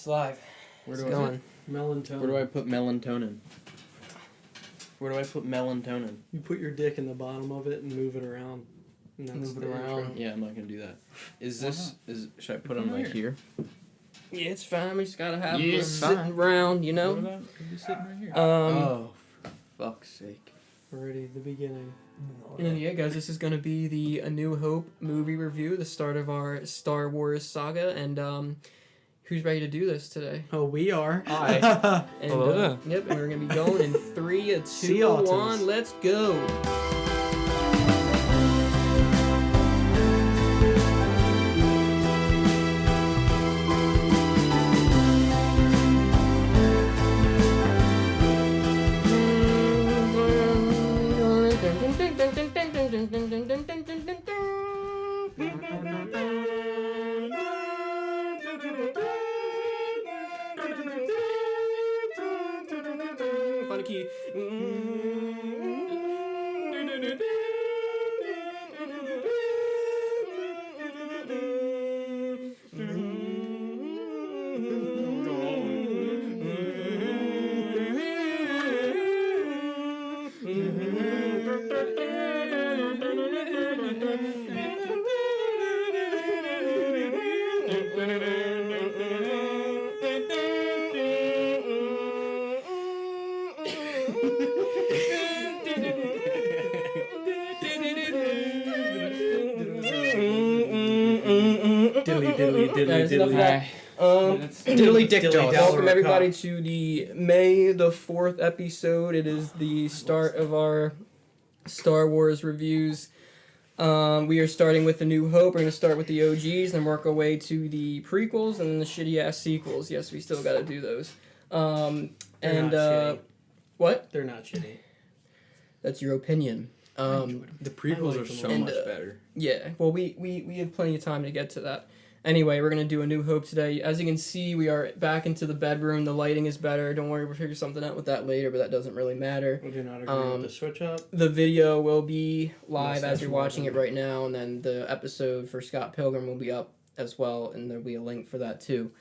live. Where It's do going. Melatonin. Where do I put melatonin? Where do I put melatonin? You put your dick in the bottom of it and move it around. And that's Move it the around. intro. Yeah, I'm not gonna do that. Is Why this should I put Put them them like here? Yeah, it's fine. We just gotta have Yeah, this it's sitting fine. around, you What know. about could be sitting right here? Oh, for fuck's sake! Already the beginning. And yeah, guys, this is gonna be the A New Hope movie review, the start of our Star Wars saga, and who's ready to do this today? Oh, we are. I. And, Hello there. Yep, and we're gonna be going in 3, a 2, Sea a otters. 1. Let's go. Find a key. Guys, enough of that. Diddly dick Dilly jaws. dally. Welcome everybody to the May the 4th episode. It is the start of our Star Wars reviews. We are starting with A New Hope. We're going to start with the OGs, then work our way to the prequels and the shitty ass sequels. Yes, we still got to do those. They're not shitty. What? They're not shitty. That's your opinion. The prequels I are like so them. much And, better. Yeah, well, we have plenty of time to get to that. Anyway, we're going to do A New Hope today. As you can see, we are back into the bedroom. The lighting is better. Don't worry, we'll figure something out with that later, but that doesn't really matter. We do not agree with the switch up. The video will be live Yes, as that's you're watching it right now, and then the episode for Scott Pilgrim will be up as well, and there'll be a link for that too.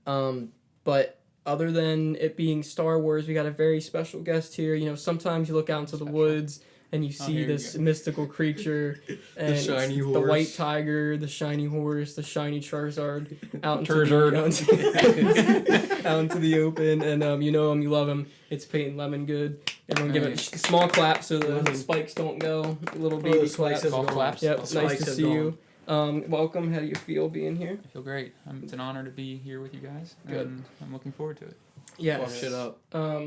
But other than it being Star Wars, we got a very special guest here. You know, sometimes you look out into the woods and you see here we this go. mystical creature, and it's shiny the horse. white tiger, the shiny horse, the shiny Charizard, out into out into the open, and you know him, you love him. It's Payton Levengood. Everyone give it a small clap so the spikes don't go. A little baby the clap. spikes is Golf gone. claps. Yep, Golf nice spikes to have see gone. you. Welcome. How do you feel being here? I feel great. It's an honor to be here with you guys. Good. And I'm looking forward to it. Yeah. Fuck shit up.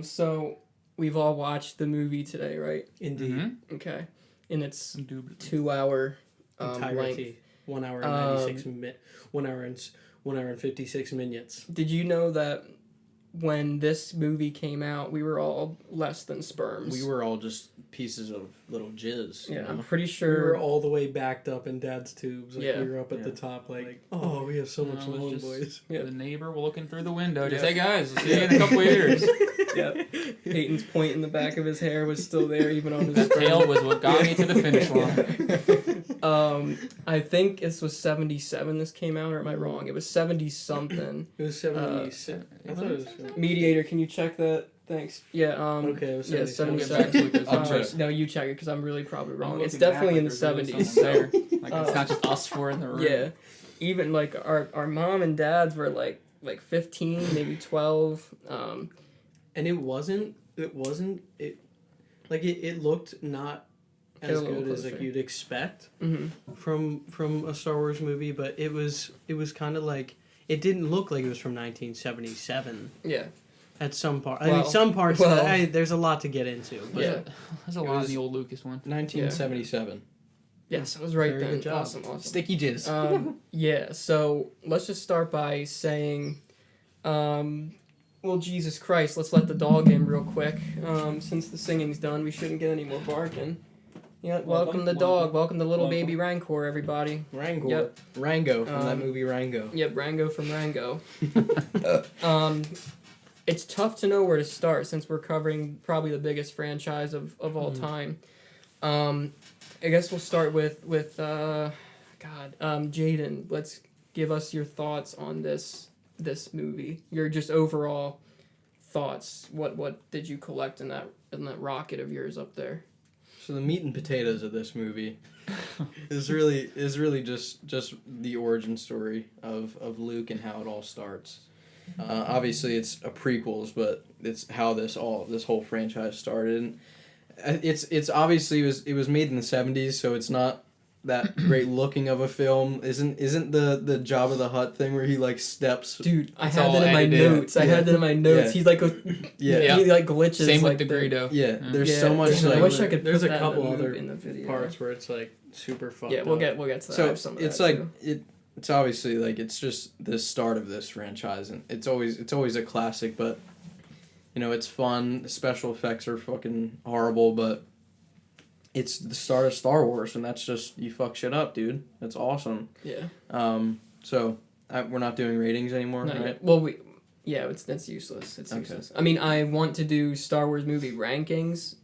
So we've all watched the movie today, right? Indeed. Mm-hmm. Okay. In its Indubitably. 2-hour length. Entirety. 1 hour and 96 minutes. 1 hour and 56 minutes. Did you know that when this movie came out, we were all less than sperms? We were all just pieces of little jizz. Yeah, You I'm know? pretty We sure. were all the way backed up in Dad's tubes. Like Yeah. we were up at the Yeah. top, like, oh, we have so much No, it's long, just- boys. Yeah. The neighbor were looking through the window. Just, Yeah. hey guys, we'll see you in a couple of years. Yep. Peyton's point in the back of his hair was still there, even on his That tail was what got me to the finish line. I think this was 77 this came out, or am I wrong? It was 70 something. It was 76. I thought it was. Mediator, can you check that? Thanks. Yeah, Okay, it was yeah, 77. We'll get back to it 'cause I'll I'm check. No, you check it because I'm really probably wrong. I'm It's looking definitely back in the like there's really 70s. someone So, there. Like it's not just us four in the room. yeah, even like our mom and dads were like 15, maybe 12. And it wasn't like it looked not Get as a little good as like closer. you'd expect Mhm. from a Star Wars movie, but it was kind of like it didn't look like it was from 1977 Yeah, at some part. I Well- mean, some parts. well- There's a lot to get into. But yeah. There's a It lot was- of the old Lucas one. 1977. Yes, I was right Very then. good job. Awesome. Sticky jizz. Yeah, so let's just start by saying, well, Jesus Christ, let's let the dog in real quick. Since the singing's done, we shouldn't get any more barking. Yeah, welcome the dog. Welcome the little baby Rancor, everybody. Rango. Yep. Rango from that Um, movie Rango. Yep, Rango from Rango. It's tough to know where to start since we're covering probably the biggest franchise of all time. I guess we'll start with Jaden. Let's give us your thoughts on this this movie? Your just overall thoughts. What did you collect in that rocket of yours up there? So the meat and potatoes of this movie is really just the origin story of Luke and how it all starts. Obviously, it's a prequels, but it's how this whole franchise started. And it's obviously it was made in the 70s, so it's not that great looking of a film. Isn't the Jabba the Hutt thing where he like steps? Dude, I It's had all that in my edited. notes. I had that in my notes. Yeah. He's like Yeah. he like glitches. Same with like the Greedo. Yeah, there's Yeah, so much there's- like. I wish I could. There's put a that couple in other in the video. parts where it's like super fucked Yeah, we'll up. get to that. I So have some of it's that, like too. it's obviously like it's just the start of this franchise, and it's always a classic. But you know, it's fun. The special effects are fucking horrible, but it's the start of Star Wars, and that's just you fuck shit up, dude. That's awesome. Yeah. So we're not doing ratings anymore, Not right? yet. Well, that's useless. It's Okay. useless. I mean, I want to do Star Wars movie rankings,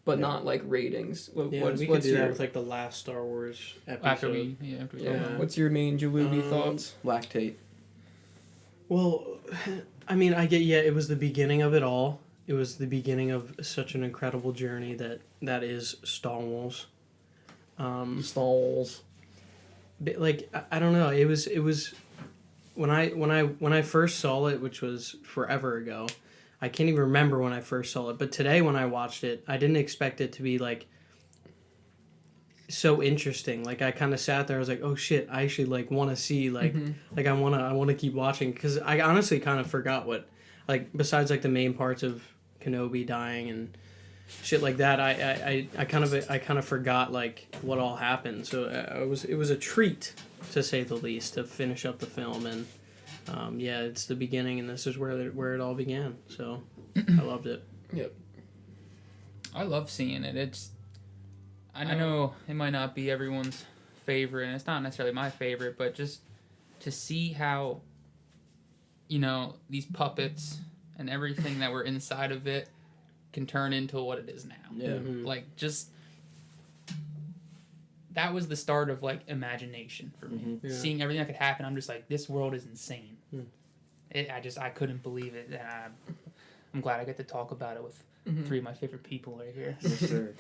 but Yeah. not like ratings. Yeah, What's we could do your that with like the last Star Wars episode. After we Yeah. What's your main Jalubi thoughts? Lactate. Well, I mean, it was the beginning of it all. It was the beginning of such an incredible journey that is Star Wars. Stalls. But, like I don't know, it was when I first saw it, which was forever ago. I can't even remember when I first saw it, but today when I watched it, I didn't expect it to be like so interesting. Like I kind of sat there, I was like, "Oh shit, I actually like want to see like like I want to keep watching," cuz I honestly kind of forgot what, like, besides like the main parts of Kenobi dying and shit like that, I kind of forgot like what all happened. So it was a treat, to say the least, to finish up the film. And yeah, it's the beginning, and this is where it all began. So I loved it. Yep. I love seeing it. I know it might not be everyone's favorite, and it's not necessarily my favorite, but just to see how, you know, these puppets and everything that were inside of it can turn into what it is now. Yeah. Mhm. Like, just that was the start of like imagination for me. Mhm. Yeah. Seeing everything that could happen, I'm just like, this world is insane. Mm. I couldn't believe it. And I'm glad I get to talk about it with three of my favorite people right here. Yes, sir.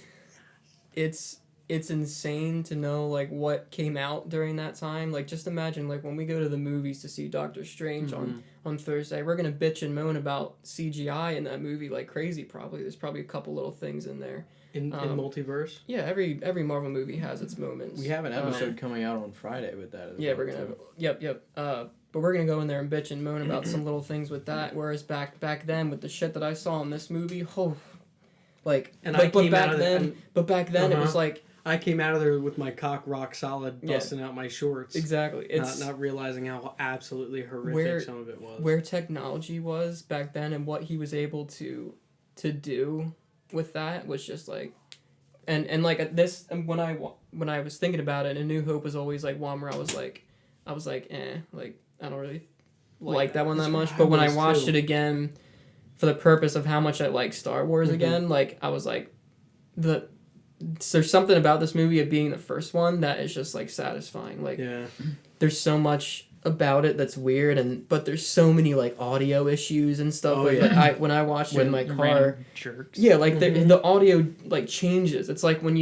It's insane to know like what came out during that time. Like just imagine like when we go to the movies to see Doctor Strange on Thursday, we're gonna bitch and moan about CGI in that movie like crazy. Probably there's probably a couple little things in there. In multiverse. Yeah, every Marvel movie has its moments. We have an episode coming out on Friday with that. Yeah, we're gonna. Yep. But we're gonna go in there and bitch and moan about some little things with that. Whereas back then with the shit that I saw in this movie, like, And but, I but came back out of then, but back then it was like I came out of there with my cock rock solid, Yeah. busting out my shorts. exactly. It's Not realizing how absolutely horrific Where- some of it was. where technology was back then and what he was able to do with that was just like, and like this. And when I was thinking about it, A New Hope was always like one where I was like like I don't really like that one that much. But when I watched it again, for the purpose of how much I like Star Wars again, like I was like, there's something about this movie of being the first one that is just like satisfying. Like Yeah. there's so much about it that's weird, but there's so many like audio issues and stuff. Oh, like yeah. that. When I watched it in my car, Random jerks. yeah, like the audio like changes. It's like when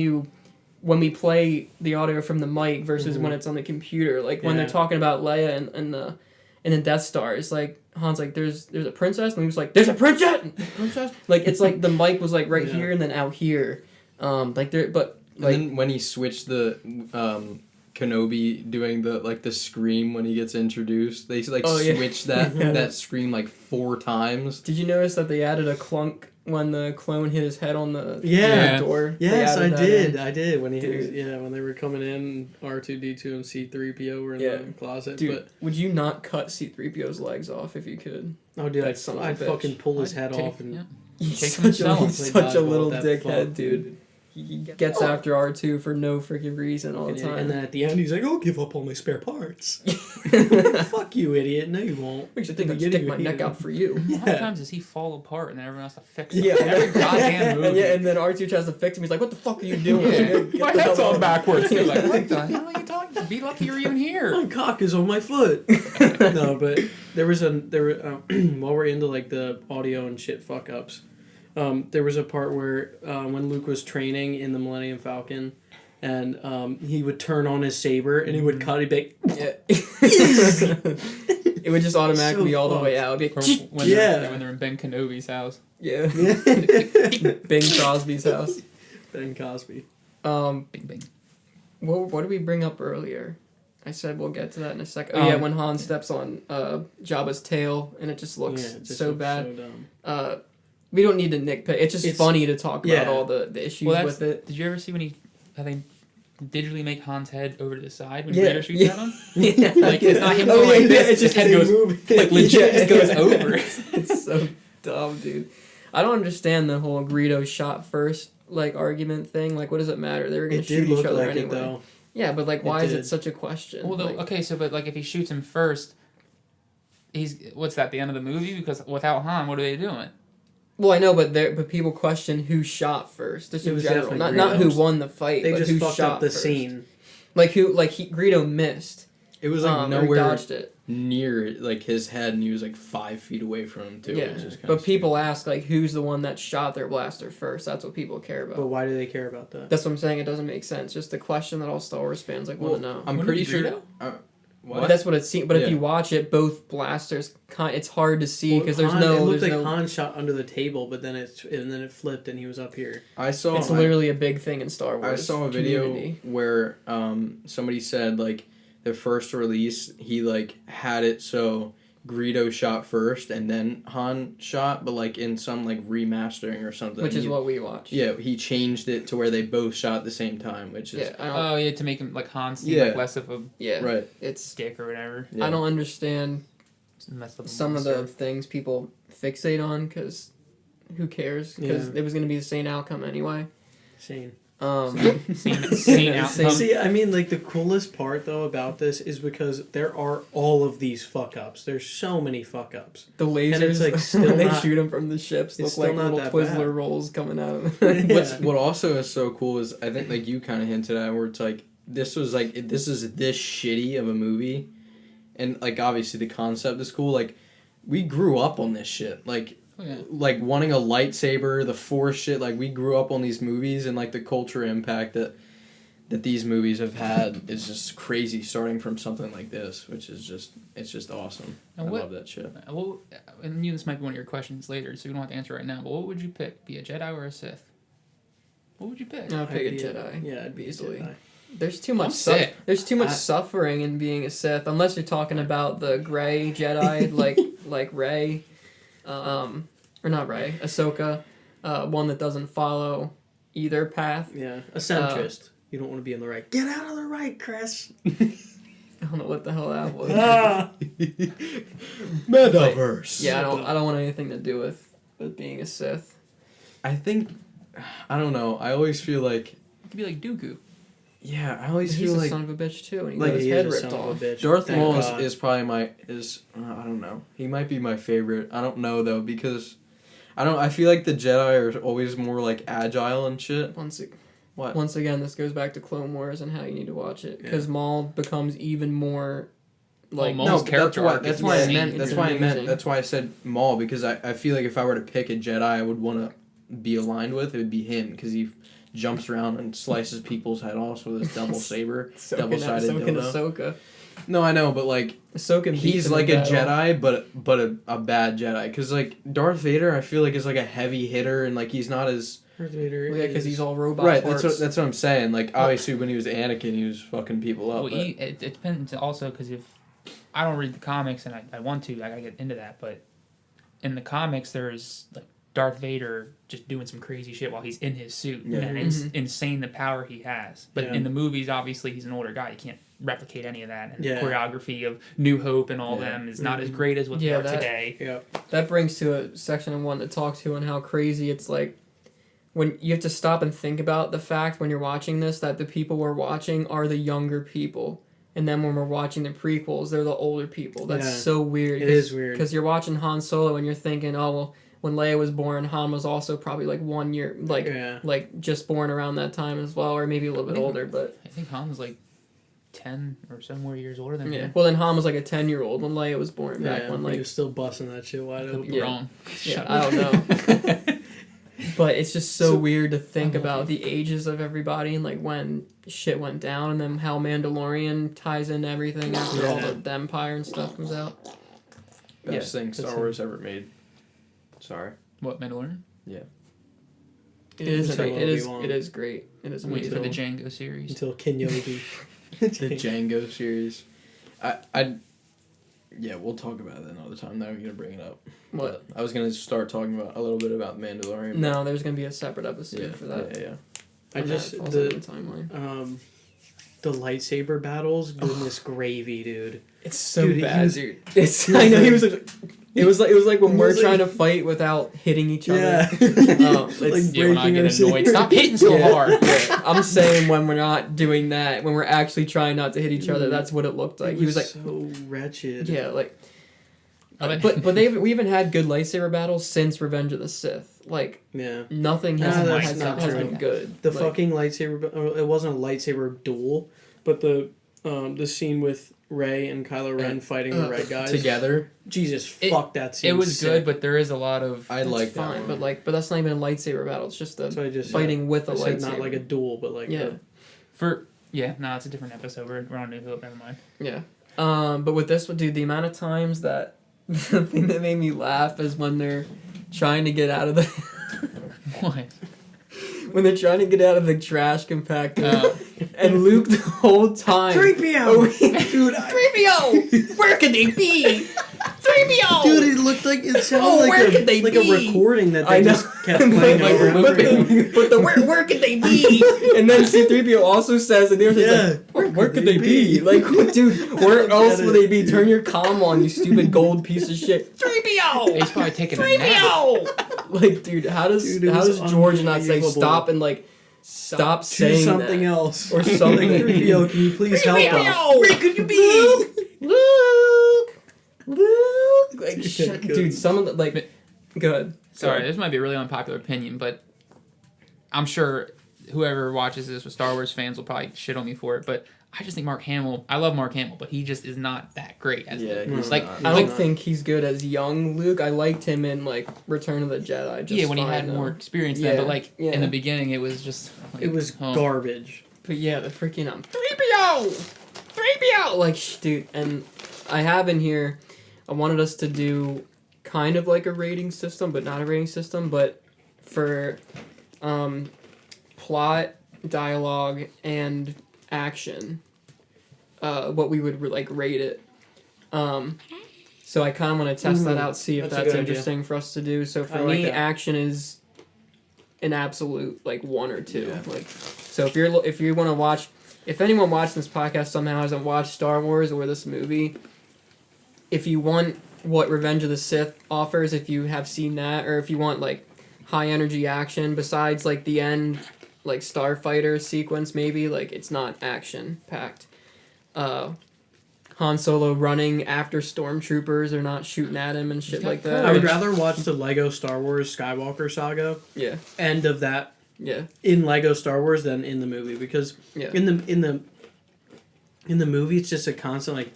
we play the audio from the mic versus when it's on the computer. Like when they're Yeah. talking about Leia and the Death Star, it's like Han's like there's a princess, and he was like there's a princess. Like it's like the mic was like right Yeah. here and then out here, like there, but like And then when he switched the Kenobi doing the scream when he gets introduced, they like Oh, yeah. switched that Yeah. that scream like 4 times. did you notice that they added a clunk when the clone hit his head on the Yeah. door? They Yes, added I that did. in. I did when Dude. when they were coming in, R2D2 and C3PO were in Yeah. the closet. Dude, would you not cut C-3PO's legs off if you could? But oh, dude, that son of a I'd bitch. fucking pull his I'd head take- off and yeah. He's Take him and sell him. he's play such a dodgeball little with that dickhead, fuck, dude. he gets after R2 for no freaking reason all the time. And then at the end, he's like, "I'll give up all my spare parts." Fuck you, idiot! No, you won't. Makes you think I'd stick my neck out for you. How many times does he fall apart and then everyone has to fix it? Yeah, Every goddamn movie. and then R2 tries to fix him. He's like, "What the fuck are you doing?" Yeah. My head's all backwards. They're like, what the Yeah. hell are you talking? Be lucky you're even here. My cock is on my foot. No, but there were while we're into like the audio and shit fuck ups, there was a part where when Luke was training in the Millennium Falcon, and he would turn on his saber and he would cut it back. Yeah. It would just automatically be all the way out. Or when they're in Ben Kenobi's house. Yeah. Bing Crosby's house. Ben Cosby. Bing bing. What did we bring up earlier? I said we'll get to that in a second. Oh yeah, when Han steps on Jabba's tail and it just looks so bad. So dumb. We don't need to nitpick. It's just funny to talk about all the issues with it. Did you ever see when they digitally make Han's head over to the side when Yeah. Vader shoots at him? Yeah. Like it's not him going like this. It's just his head goes like legit just goes over. It's so dumb, dude. I don't understand the whole Greedo shot first like argument thing. Like, what does it matter? They were gonna shoot each other anyway. Though. Yeah, but like, why is it such a question? Well, okay, so but like if he shoots him first, what's that? The end of the movie? Because without Han, what are they doing? Well, I know, but people question who shot first. Just in general, not who won the fight, They but just who fucked shot up the first. scene. Like Greedo missed. It was like or nowhere dodged it. near like his head, and he was like 5 feet away from him too. Yeah, It was just but people ask like, who's the one that shot their blaster first? That's what people care about. But why do they care about that? That's what I'm saying. It doesn't make sense. Just the question that all Star Wars fans like want to know. I'm Wouldn't pretty it be sure. Greedo? What? That's what it seems. But if Yeah. you watch it, both blasters, it's hard to see because It looked there's like no. Han shot under the table, but then it flipped and he was up here. I saw. It's literally a big thing in Star Wars. I saw a video community. where somebody said like the first release he like had it so Greedo shot first and then Han shot, but like in some like remastering or something, Which is what we watched. Yeah, he changed it to where they both shot at the same time, which is To make him like Han seem like less of a right. It's dick or whatever. Yeah. I don't understand Messed up some of the things people fixate on because who cares? Because it was going to be the same outcome anyway. Same. Same outcome. See, I mean, like the coolest part though about this is because there are all of these fuck ups. There's so many fuck ups. The lasers, And it's, like, still when they not- shoot them from the ships, look it's still like not little that Twizzler bad. rolls coming out of them. What also is so cool is I think like you kind of hinted at where it's like this is this shitty of a movie, and like obviously the concept is cool. Like we grew up on this shit. Like like wanting a lightsaber, the Force shit. Like we grew up on these movies, and like the culture impact that these movies have had is just crazy. Starting from something like this, which is just awesome. I love that shit. Well, and this might be one of your questions later, so you don't have to answer right now. But what would you pick? Be a Jedi or a Sith? What would you pick? I'll pick a Jedi. Yeah, I'd be easily. a Jedi. There's too much. Sith. There's too much suffering in being a Sith, unless you're talking about the gray Jedi, like Rey, or not Rey, Ahsoka, one that doesn't follow either path. Yeah, a centrist. You don't want to be on the right. Get out of the right, Chris. I don't know what the hell that was. Metaverse. Yeah, I don't want anything to do with being a Sith. I think I don't know. I always feel like It could be like Dooku. yeah. I always He's feel a like son of a bitch too, and he like, got his He head is a ripped son of off. a bitch. Darth Thank Maul God. is probably I don't know. He might be my favorite. I don't know though because I feel like the Jedi are always more like agile and shit. Once again, this goes back to Clone Wars and how you need to watch it because Maul becomes even more like Maul's character arc That's is why I insane. meant. That's why I meant. amazing. That's why I said Maul because I feel like if I were to pick a Jedi, I would want to be aligned with it would be him because he jumps around and slices people's head off with his double saber, double-sided dildo. Ahsoka. No, I know, but like Ahsoka beats he's him like in a battle. Jedi, but a bad Jedi. Because like Darth Vader, I feel like is like a heavy hitter and like he's not as Darth Vader Well, yeah, because he's all robot right. parts. That's what I'm saying. Like obviously when he was Anakin, he was fucking people up. Well, but- it depends also because if I don't read the comics and I want to, I gotta get into that. But in the comics, there's like Darth Vader just doing some crazy shit while he's in his suit, and it's insane the power he has. But in the movies, obviously, he's an older guy. You can't replicate any of that, and the choreography of New Hope and all them is not as great as what they are today. Yeah. That brings to a section I wanted to talk to on how crazy it's like when you have to stop and think about the fact when you're watching this that the people we're watching are the younger people. And then when we're watching the prequels, they're the older people. That's so weird. It is weird. Because you're watching Han Solo and you're thinking, oh, well, when Leia was born, Han was also probably like 1 year, like just born around that time as well, or maybe a little bit older. But I think Han was like 10 or some more years older than her. Well, then Han was like a 10-year-old when Leia was born back when he was still busting that shit wide open. Could be wrong. Yeah, I don't know. But it's just so weird to think about the ages of everybody and like when shit went down, and then how Mandalorian ties in everything after all the Empire and stuff comes out. Best thing Star Wars ever made. Sorry. What, Mandalorian? Yeah. It is great. It is great. It is I'm waiting amazing. for the Django series. Until Kenobi. The Django series. Yeah, we'll talk about it another time. Now I'm going to bring it up. What? But I was going to start talking about a little bit about Mandalorian. No, there's going to be a separate episode for that. Yeah. I just the timeline. The lightsaber battles, goodness gravy, dude. It's so Dude, bad, dude. I know he was like. It was like when we're trying to fight without hitting each other. Yeah. When I get annoyed, stop hitting so hard. Yeah. I'm saying when we're not doing that, when we're actually trying not to hit each other, that's what it looked like. He was like so wretched. Yeah, like. But we haven't had good lightsaber battles since Revenge of the Sith. Like nothing has been good. The fucking lightsaber. It wasn't a lightsaber duel, but the scene with Rey and Kylo Ren fighting the red guys together. Jesus, fuck that scene. It was good, but there is a lot of. I like that fine, but that's not even a lightsaber battle. It's just fighting with a lightsaber. Not like a duel, but like it's a different episode. We're on New Hope. Never mind. Yeah. But with this one, dude, the amount of times that the thing that made me laugh is when they're trying to get out of the What? When they're trying to get out of the trash compactor, and Luke the whole time. 3PO! Dude, 3PO! Where could they be? 3PO! Dude, it looked like it sounded like a recording that they just kept playing over and over again. But where could they be? And then C-3PO also says, and they're just like, where could they be? Like, dude, where else would they be? Turn your comm on, you stupid gold piece of shit. 3PO! He's probably taking a 3PO! Like, dude, how does George not say stop and like stop saying something that? else Or something? 3PO, can you please help us? Where could you be? Luke! Like, dude, some of the, like, good. Sorry, this might be a really unpopular opinion, but I'm sure whoever watches this with Star Wars fans will probably shit on me for it, but I just think I love Mark Hamill, but he just is not that great as he's like not. I don't think he's good as young Luke. I liked him in like Return of the Jedi. When he had more experience then, but like in the beginning it was just like, it was garbage. But yeah, the freaking 3PO, like dude, and I have in here. I wanted us to do kind of like a rating system, but not a rating system, but for plot, dialogue, and action, what we would like rate it. So I kind of want to test that out, see if that's interesting for us to do. So for me, action is an absolute like 1 or 2. Yeah. Like, so if you want to watch, if anyone watching this podcast somehow hasn't watched Star Wars or this movie, if you want what Revenge of the Sith offers, if you have seen that, or if you want like high energy action besides like the end like starfighter sequence, maybe like it's not action packed. Han Solo running after stormtroopers or not shooting at him and shit like that. I would rather watch the Lego Star Wars Skywalker saga. Yeah. End of that. Yeah. In Lego Star Wars than in the movie, because in the movie it's just a constant like,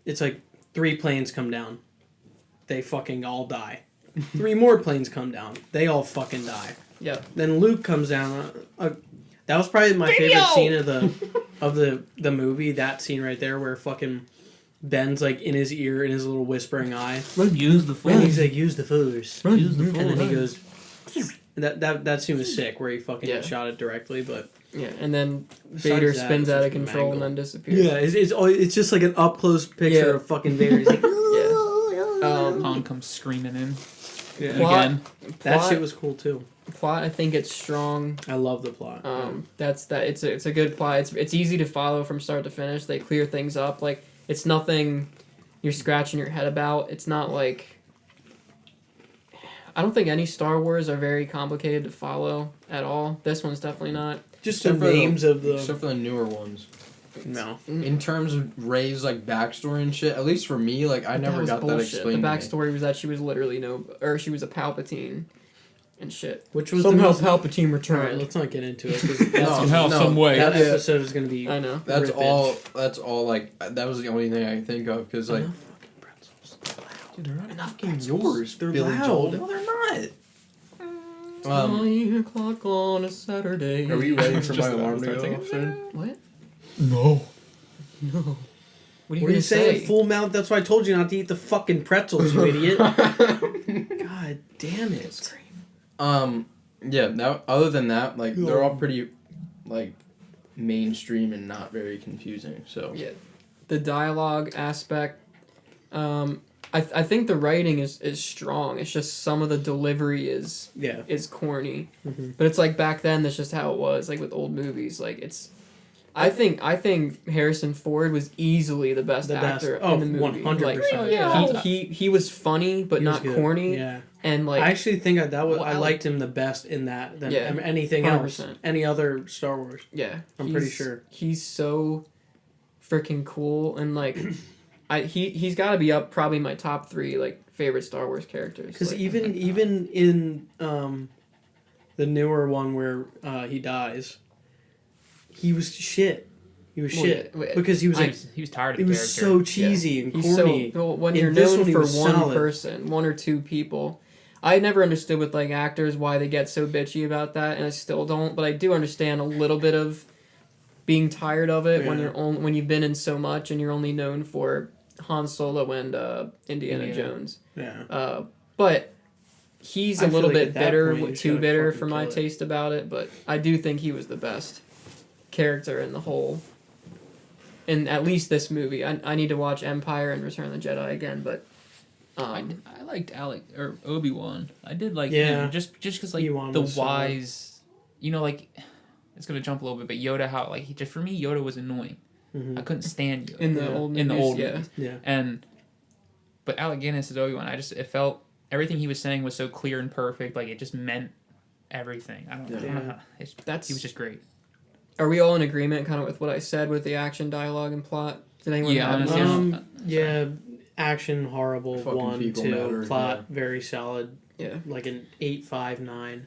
it's like 3 planes come down, they fucking all die. 3 more planes come down, they all fucking die. Yeah. Then Luke comes down. That was probably my favorite scene of the movie. That scene right there, where fucking Ben's like in his ear, in his little whispering eye. Use the force. And he's like, use the force. Use the force. And then he goes. That scene was sick, where he fucking shot it directly, but. Yeah, and then Vader spins out of control and then disappears. Yeah, it's just like an up close picture of fucking Vader. He's like, Han comes screaming in. Yeah. Again. That shit was cool too. Plot, I think it's strong. I love the plot. It's a good plot. It's easy to follow from start to finish. They clear things up. Like, it's nothing you're scratching your head about. It's not like, I don't think any Star Wars are very complicated to follow at all. This one's definitely not. Just the Except for names of the. Except for the newer ones. No. In terms of Rey's like backstory and shit, at least for me, like I never got that explained. The to me. backstory was that she was literally she was a Palpatine, and shit. Which was Somehow the most... Palpatine Alright, returned. let's not get into it. 'Cause Some way. That episode is gonna be. I know. That's rippage. all. Like that was the only thing I can think of because like. Enough fucking pretzels. Dude, they're not Enough fucking pretzels. yours. They're Billy loud. Joel. No, they're not. 9 o'clock on a Saturday. Are we ready for my Just alarm to start go singing. off soon? What? No. No. What are you What are gonna you say? saying? Full mouth. That's why I told you not to eat the fucking pretzels, you idiot. God damn it. Yeah. Now, other than that, like they're all pretty, like, mainstream and not very confusing. So. Yeah. The dialogue aspect, I think the writing is strong. It's just some of the delivery is corny. Mhm. But it's like back then that's just how it was, like with old movies. Like it's I think Harrison Ford was easily the best actor in the movie. 100%. Like, he was funny but He was not good. corny. Yeah. And like I actually think I Well, liked him the best in that than Yeah, anything else. 100%. Any other Star Wars. yeah, I'm pretty sure. He's so freaking cool and like he's got to be up probably my top 3 like favorite Star Wars characters. Because like, even in the newer one where he dies, he was shit. He was shit because he was like he was tired of he the was character. so cheesy and He's corny. so when In you're this known one, he for was one solid. person, 1 or 2 people. I never understood with like actors why they get so bitchy about that, and I still don't. But I do understand a little bit of being tired of it when Yeah. when you've been in so much and you're only known for Han Solo and Indiana Yeah. Jones. Yeah. But he's I a feel little like bit at that bitter, point you too gotta bitter fucking for my kill it. taste about it. But I do think he was the best character in the whole. In at least this movie, I need to watch Empire and Return of the Jedi again, but I liked Obi-Wan. I did like Yeah. him just because like Ewan the was solid. wise, like it's gonna jump a little bit, but Yoda, how like for me Yoda was annoying. Mhm. I couldn't stand Yoda in the Yeah. old in the movies, old yeah. movies. Yeah. But Alec Guinness as Obi-Wan, it felt everything he was saying was so clear and perfect, like it just meant everything. I don't know. He was just great. Are we all in agreement, kind of, with what I said with the action, dialogue, and plot? Did anyone Yeah, have honestly, any- Yeah. Action horrible. Fucking 1, fecal 2. matter, Plot very solid. Yeah. Like an 8, 5, 9.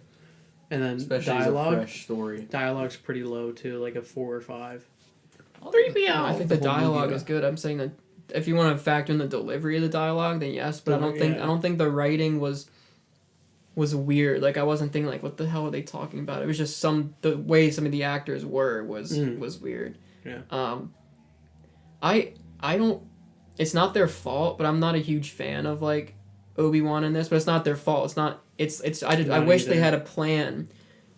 And then Especially dialogue. as a fresh story. Dialogue's pretty low too, like a 4 or 5. 3PO. I think the The whole dialogue movie, is good. I'm saying that if you want to factor in the delivery of the dialogue, then yes. But I don't think the writing was weird. Like I wasn't thinking like, what the hell are they talking about? It was just the way some of the actors were was weird. Yeah. I don't. It's not their fault, but I'm not a huge fan of like Obi-Wan in this. But it's not their fault. It's not. I wish they had a plan,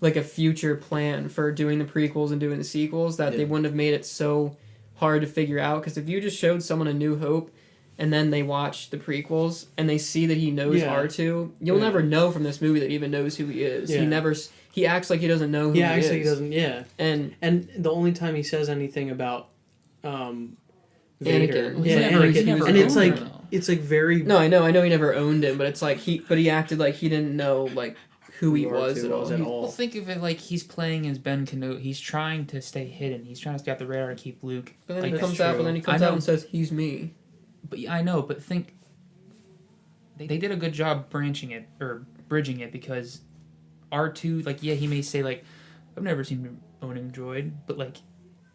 like a future plan for doing the prequels and doing the sequels, that they wouldn't have made it so hard to figure out. Because if you just showed someone A New Hope, and then they watch the prequels and they see that he knows R2, you'll never know from this movie that he even knows who he is. Yeah. He acts like he doesn't know who he is. He acts like he doesn't. Yeah. And the only time he says anything about Vader, Anakin. yeah, He Anakin, never and it's owned like him, it's like very no, I know he never owned him, but it's like he acted like he didn't know like who he was at all. Well, think of it like he's playing as Ben Kenobi. He's trying to stay hidden. He's trying to stay off the radar and keep Luke. But then like, he comes true. out, and says, "He's me." But I know, but think they did a good job bridging it because R2, like, yeah, he may say like, I've never seen him owning a droid, but like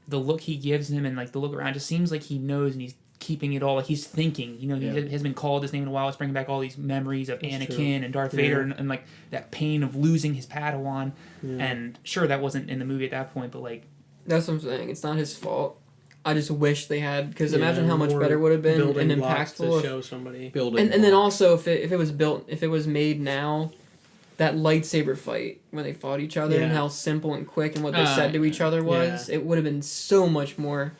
the look he gives him and like the look around just seems like he knows and he's keeping it all, like he's thinking, he has been called his name in a while. It's bringing back all these memories of That's Anakin true. and Darth Vader and like that pain of losing his Padawan. And sure, that wasn't in the movie at that point, but like That's what I'm saying. It's not his fault. I just wish they had, because imagine how much more better it would have been building and blocks impactful. to if- show somebody. and then also if it was made now, that lightsaber fight when they fought each other and Yeah. how simple and quick and what they said to each other was, it would have been so much more.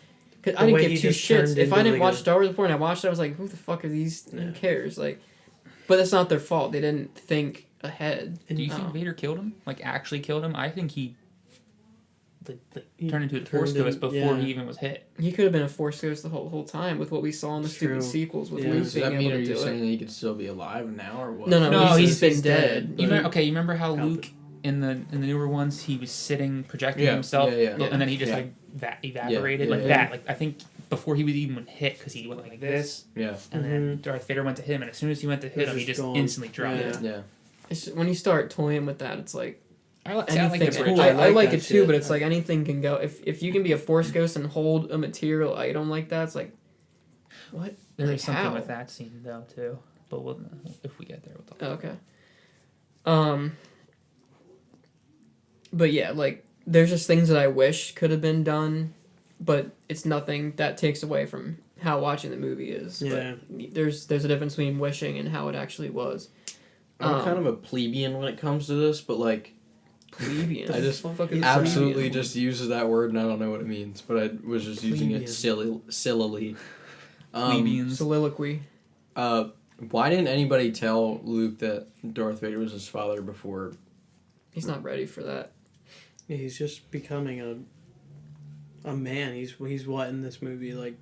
Cause I The didn't way give he two just shits. turned If I into, didn't like, watch Star Wars before and I watched it, I was like, who the fuck are these? Who cares? Like, but that's not their fault. They didn't think ahead. do you think Vader killed him? Like actually killed him? I think he turned into a Force Ghost before he even was hit. He could have been a Force Ghost the whole time with what we saw in the stupid sequels with Luke Does being that mean, able are to you do saying it. he could still be alive now, or what? No, he's been dead. You remember how Luke in the newer ones he was sitting projecting himself, and then he just like evaporated that. Like I think before he was even hit, because he went like this. Yeah. And then Darth Vader went to him, and as soon as he went to hit him, he just instantly dropped it. Yeah. It's just, when you start toying with that, it's like I like anything's the cool. bridge. I like that it too, shit. but it's like anything can go. If you can be a Force Ghost and hold a material item like that, it's like, what? There Like, is something how? with that scene though too, but if we get there, we'll talk. Okay. But yeah, like there's just things that I wish could have been done, but it's nothing that takes away from how watching the movie is. Yeah. But there's a difference between wishing and how it actually was. I'm kind of a plebeian when it comes to this, but like Plebeian. I just Fuck is absolutely plebeian? just uses that word and I don't know what it means, but I was just using it sillily. Plebeians. Soliloquy. Why didn't anybody tell Luke that Darth Vader was his father before? He's not ready for that. Yeah, he's just becoming a man. He's what in this movie? Like,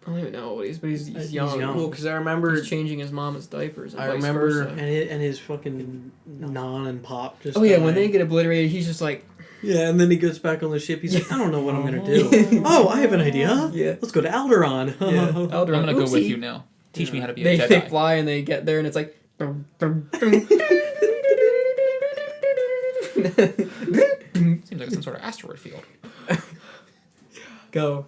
I don't even know what but he's He's young. young. Well, because I remember He's changing his mama's diapers. And I vice remember- versa. and his fucking non and pop just. Oh yeah, when dying. they get obliterated, he's just like, Yeah, and then he goes back on the ship. He's like, I don't know what I'm gonna do. Oh, I have an idea. yeah. Let's go to Alderaan. Yeah. I'm gonna go with you now. Teach me how to be a They Jedi. fly and they get there and it's like. Seems like some sort of asteroid field. Go,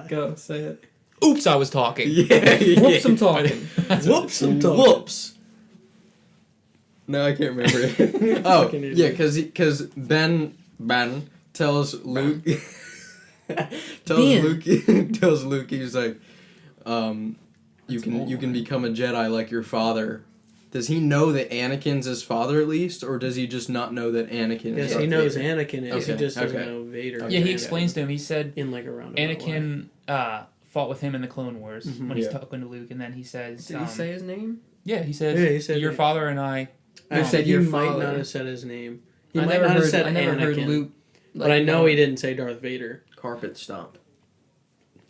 God. say it. Oops, I was talking. Whoops, I'm talking. Whoops! I'm talking. Whoops. No, I can't remember it. Oh, Fucking idiot. yeah, because Ben tells Luke tells Luke he's like, you can become a Jedi like your father. Does he know that Anakin's his father at least, or does he just not know that Anakin is? Yes, he knows Anakin is. Okay, He just doesn't okay. know Vader. Okay. Yeah, he explains to him. He said in like a roundabout way. Anakin fought with him in the Clone Wars when he's Yeah. talking to Luke, and then he says, Did he say his name? Yeah, he says, Yeah, he said your it. father and I. I said said he your might father. not have said his name. He I might never not have heard. said I never heard Anakin, Luke. but I know he didn't say Darth Vader. Carpet stomp.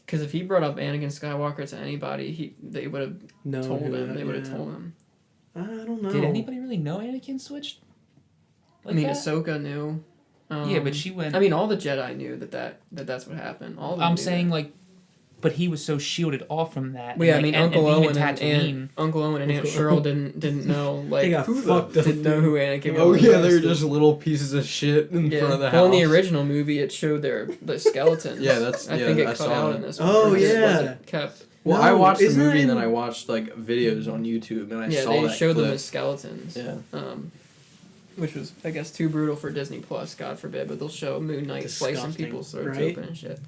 Because if he brought up Anakin Skywalker to anybody, they would have No, told him. They would have told him. I don't know. Did anybody really know Anakin switched? I mean, that? Ahsoka knew. Yeah, but she went. I mean, all the Jedi knew that's what happened. All of them I'm knew saying that. like, but he was so shielded off from that. Well, yeah, and, I mean, and Uncle being Owen in and Tatooine. Uncle Owen and Aunt Uncle Cheryl Owen. didn't know like They got who fucked up. didn't know who Anakin Oh was. yeah, they're just little pieces of shit in front of the house. Well, in the original movie, it showed the skeletons. Yeah, that's- I yeah, think it I cut saw out that. in this one. Oh, or it yeah. wasn't kept. Well, No, I watched the isn't movie that and then in- I watched like videos on YouTube and I Yeah, saw they that showed them clip. as skeletons. Yeah. Which was, I guess, too brutal for Disney Plus, God forbid, but they'll show Moon Knight slicing Disgusting, people's throats right? open and shit.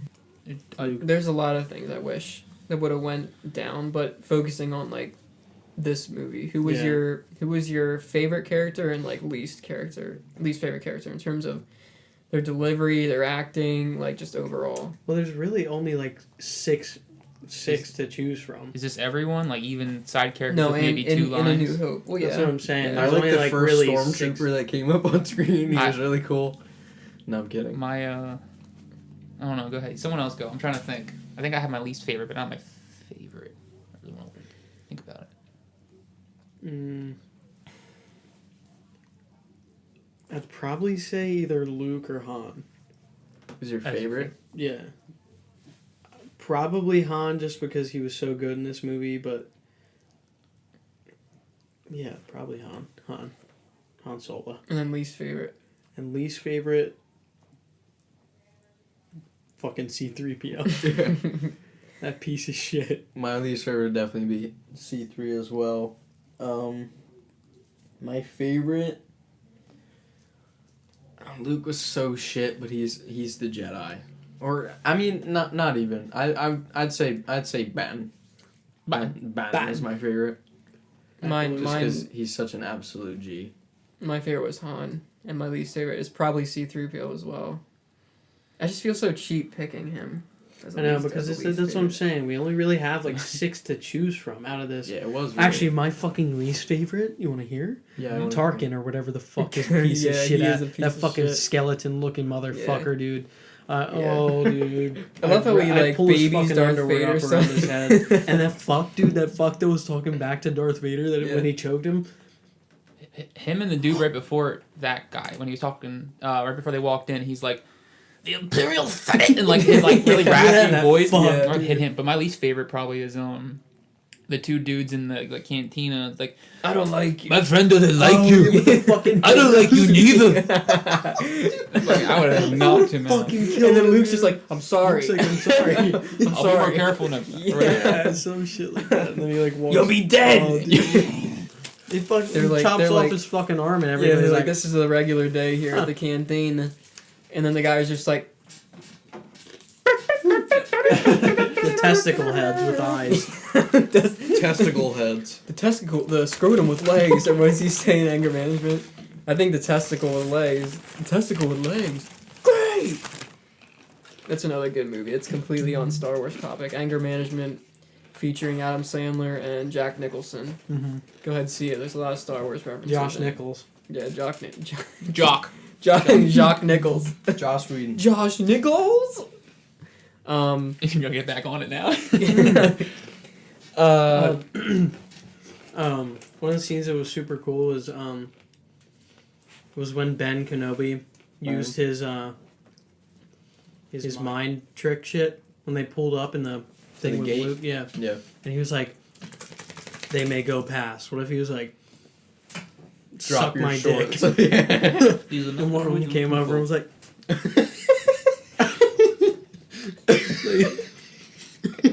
Luke. There's a lot of things I wish that would have went down, but focusing on like this movie, who was your favorite character and like least favorite character in terms of their delivery, their acting, like just overall. Well, there's really only like six to choose from. Is this everyone? Like even side characters No, with and maybe two in A lines? New Hope. Well, yeah. That's what I'm saying. I There's like only the like first really stormtrooper that came up on screen. He I- was really cool. No, I'm kidding. My I don't know. Go ahead. Someone else go. I'm trying to think. I think I have my least favorite, but not my favorite. I really want to think about it. I'd probably say either Luke or Han. Who's your That's your favorite? Yeah. Probably Han just because he was so good in this movie, but yeah, probably Han Solo. And then least favorite. And least favorite, fucking C-3PO. That piece of shit. My least favorite would definitely be C3 as well. My favorite. Luke was so shit, but he's the Jedi. Or I mean, not even. I'd say Ben. Ben is my favorite. Just because he's such an absolute G. My favorite was Han, and my least favorite is probably C-3PO as well. I just feel so cheap picking him. as I a know, least- because as a that's least what I'm favorite. saying. We only really have like 6 to choose from out of this. Yeah, it was. Actually, my fucking least favorite. You want to hear? yeah, Tarkin or whatever the fuck this piece of Yeah, shit he at. is a piece That of fucking shit. skeleton looking motherfucker, dude. Oh, dude. I love how he I'd like pull his babies fucking Darth underwear Vader up around his head. And that that fuck that was talking back to Darth Vader when he choked him. Him and the dude right before that guy, when he was talking, right before they walked in, he's like, the Imperial Senate, and like his like really raspy that voice. fuck, Yeah, dude. hit him. But my least favorite probably is the two dudes in the cantina. It's like, I don't like you. my friend doesn't like Oh, you. with the fucking I don't like you neither. and Like, I would have knocked him out. fucking kill then him, Luke's dude. just like, I'm sorry. Luke's like, I'm sorry. I'm I'll be more sorry. careful next time. Yeah, some shit like that. And then he like walks. You'll be dead. Oh, dude. He fucking They're like- chops they're off like- his fucking arm and Yeah, everything. they're He's like, this is a regular day here at the canteen. And then the guy's just like, the testicle heads with eyes. Testicle heads. the scrotum with legs. Or what is he saying, anger management? I think the testicle with legs. The testicle with legs. Great! That's another good movie. It's completely on Star Wars topic. Anger Management, featuring Adam Sandler and Jack Nicholson. Mm-hmm. Go ahead and see it. There's a lot of Star Wars references. Josh in it. Nichols. Yeah, Jock. Jock Nichols. Joss Whedon. Josh Nichols. If you're gonna get back on it now. One of the scenes that was super cool was when Ben Kenobi used his mind trick shit when they pulled up in the thing the with gate? Luke. Yeah. Yeah. And he was like, they may go past. What if he was like, Drop suck your my shorts. dick? These are the And one of them came over and was like,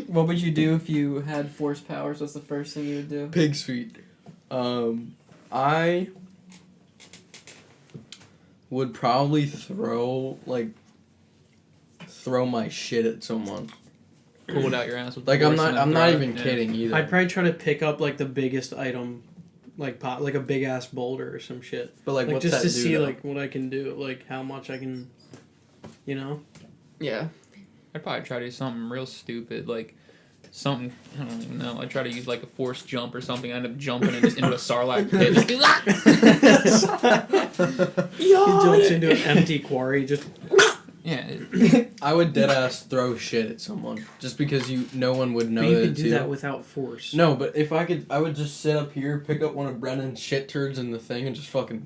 What would you do if you had force powers? What's the first thing you would do? Pig's feet. I would probably throw my shit at someone. pulled out your ass with Like the I'm force not and then I'm throw not it. even Yeah. kidding either. I'd probably try to pick up like the biggest item, like like a big ass boulder or some shit. but like, Like what's just that to do, see though? like what I can do, like how much I can, you know. Yeah. I'd probably try to do something real stupid, like something, I don't even know. I'd try to use like a force jump or something. I end up jumping and just into a Sarlacc pit. Just be like, He jumps into an empty quarry, just yeah. I would dead ass throw shit at someone just because no one would know but you that can it's do you. that without force. No, but if I could, I would just sit up here, pick up one of Brennan's shit turds in the thing, and just fucking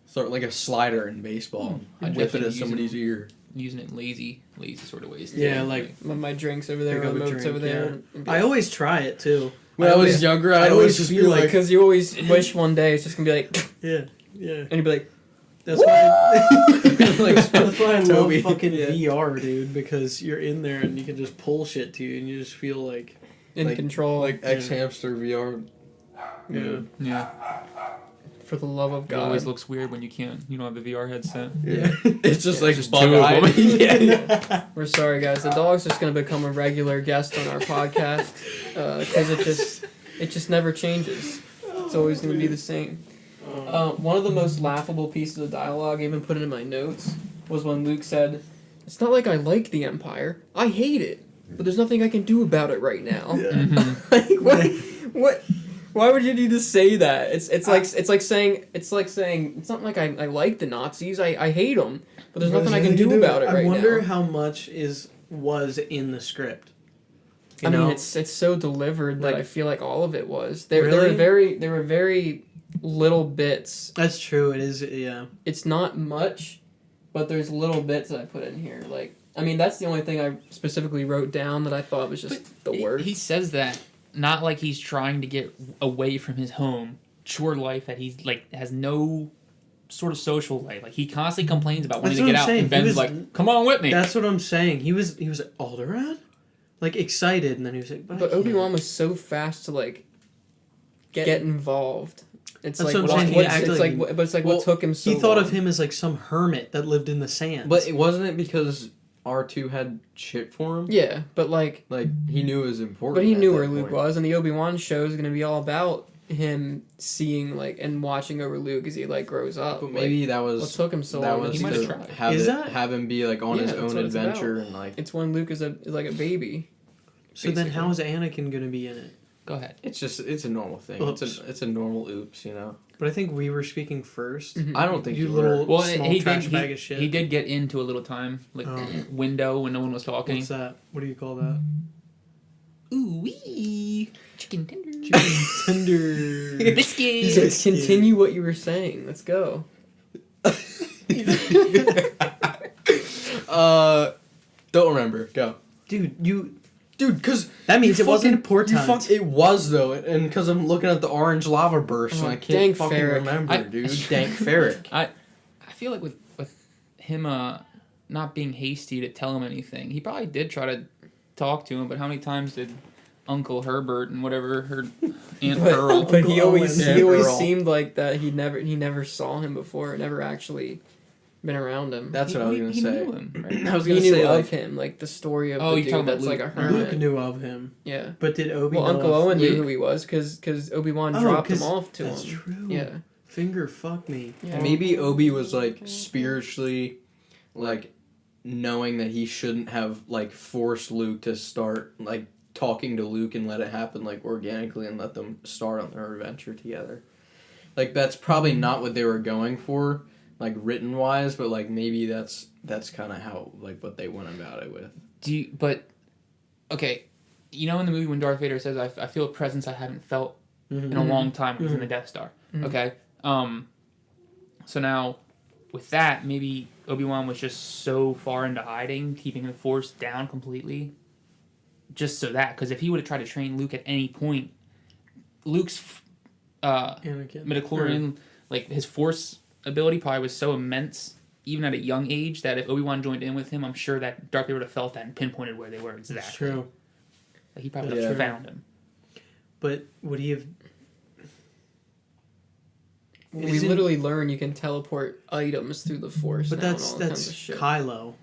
throw it like a slider in baseball. I'd Whip it definitely at somebody's ear. Using it in lazy sort of ways. Yeah, too. like My drink's over there, Pick my up a moat's drink, over there. I always try it too. When I was younger, I'd always just be like, Because you always wish one day it's just gonna be like, Yeah, yeah. and you'd be like, That's why. Like, That's why I love Toby. fucking Yeah. VR, dude. Because you're in there and you can just pull shit to you, and you just feel like in Like- control. like X-Hamster VR. yeah. Yeah. For the love of It God. always looks weird when you don't have the VR headset. Yeah. It's just like Just bug two of eye. them. Yeah. We're sorry, guys. The dog's just gonna become a regular guest on our podcast because it just never changes. It's always gonna be the same. One of the most laughable pieces of dialogue, I even put it in my notes, was when Luke said, "It's not like I like the Empire. I hate it, but there's nothing I can do about it right now." Mhm. Like what? Why would you need to say that? It's like saying it's not like I like the Nazis. I hate them, but there's nothing I can do about it right now. I wonder how much was in the script. You I mean, know? it's so delivered that Like- I feel like all of it was. There Really? were very little bits. That's true. It is. Yeah. It's not much, but there's little bits that I put in here. Like, I mean, that's the only thing I specifically wrote down that I thought was just the worst. He says that not like he's trying to get away from his home, chore life that he's like has no sort of social life. Like he constantly complains about wanting That's to what get I'm out, saying. and He Ben's was- like, "Come on with me." That's what I'm saying. He was like Alderaan, like excited, and then he was like, But Obi-Wan was so fast to like get involved. It's That's like what I'm saying. He what's- acted it's like- like but it's like Well, what took him so He thought long? of him as like some hermit that lived in the sands. But it wasn't it because R2 had shit for him? Yeah, but like Like he knew it was important. but he at knew that where Luke point. was, and the Obi-Wan show is going to be all about him seeing like and watching over Luke as he like grows up. But maybe that was what took him so that long. was He might have to tried. have him be like on Yeah, his that's own what it's adventure about. and like It's when Luke is like a baby. So then, basically. how is Anakin gonna be in it? Go ahead. it's a normal thing. Oops. It's a normal oops, you know. But I think we were speaking first. Mhm. I don't think You you little- were. Well, Small he trash did. bag of shit. He did get into a little time like Oh. window when no one was talking. What's that? What do you call that? Ooh wee, chicken tender. Tender. Biscuit. He said, continue what you were saying. Let's go. Don't remember. Go. Dude, Because that means it wasn't important. It was though, and because I'm looking at the orange lava burst, and I Dank can't fucking Ferrick. remember, dude. Dank Ferrick. I feel like with him not being hasty to tell him anything, he probably did try to talk to him. But how many times did Uncle Herbert and whatever her Aunt Pearl? But he always Owen. he always Earl. seemed like that he never saw him before, never actually been around him. That's what I was gonna he say. knew him, right? I was he gonna knew say of like, him, like the story of Oh, the you're dude talking about that's like a Luke. hermit. Luke knew of him. Yeah. But did Obi Well, know Uncle of Owen knew Luke? who he was because Obi-Wan Oh, dropped him 'cause off to That's him. true. Yeah. Finger fuck me. Yeah. maybe Obi was like spiritually, like, knowing that he shouldn't have like forced Luke to start like talking to Luke and let it happen like organically and let them start on their adventure together. Like that's probably not what they were going for, like written wise, but like maybe that's kind of how like what they went about it with. Okay, you know in the movie when Darth Vader says, "I feel a presence I haven't felt Mm-hmm. in a long time" when he's in the Death Star. Mhm. Okay, so now with that, maybe Obi-Wan was just so far into hiding, keeping the Force down completely, just so that, because if he would have tried to train Luke at any point, Luke's Anakin. midichlorian, like his Force ability probably was so immense, even at a young age, that if Obi-Wan joined in with him, I'm sure that Darth Vader would have felt that and pinpointed where they were exactly. That's true. Like, he probably would Yeah. have found him. But would he have? We Isn't- literally learn you can teleport items through the Force. But now that's and all kinds of shit. Kylo.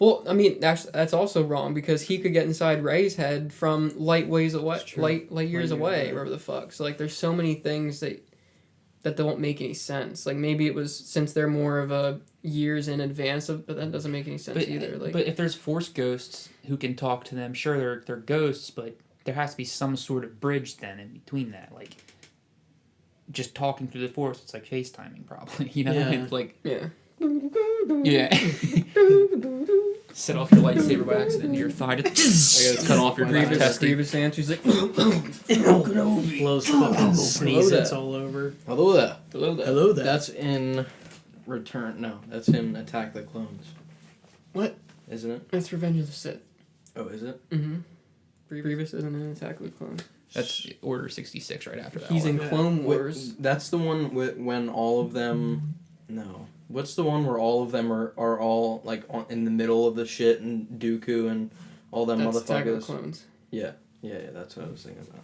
Well, I mean that's also wrong because he could get inside Rey's head from light years away, That's true. light years Light years away, away. wherever the fuck. So like, there's so many things that don't make any sense. Like maybe it was since they're more of a years in advance of, but that doesn't make any sense either. Like, but if there's Force ghosts who can talk to them, sure they're ghosts, but there has to be some sort of bridge then in between that, like just talking through the Force. It's like FaceTiming, probably. You know, Yeah. it's like yeah. yeah. Set off your lightsaber by accident into your thigh. Just cut off your Grievous, testy. Grievous answers like, Blows fucking sneezes that. all over. Hello there. hello there. Hello there. That's in Return. No, that's in Attack the Clones. What? Isn't it? That's Revenge of the Sith. Oh, is it? Mm-hmm. Grievous isn't in Attack of the Clones. That's Order 66 right after that. He's one. in Clone Wait, Wars. that's the one when all of them. No. What's the one where all of them are all like in the middle of the shit and Dooku and all them That's Attack of the motherfuckers? Clones. Yeah, that's what I was thinking about.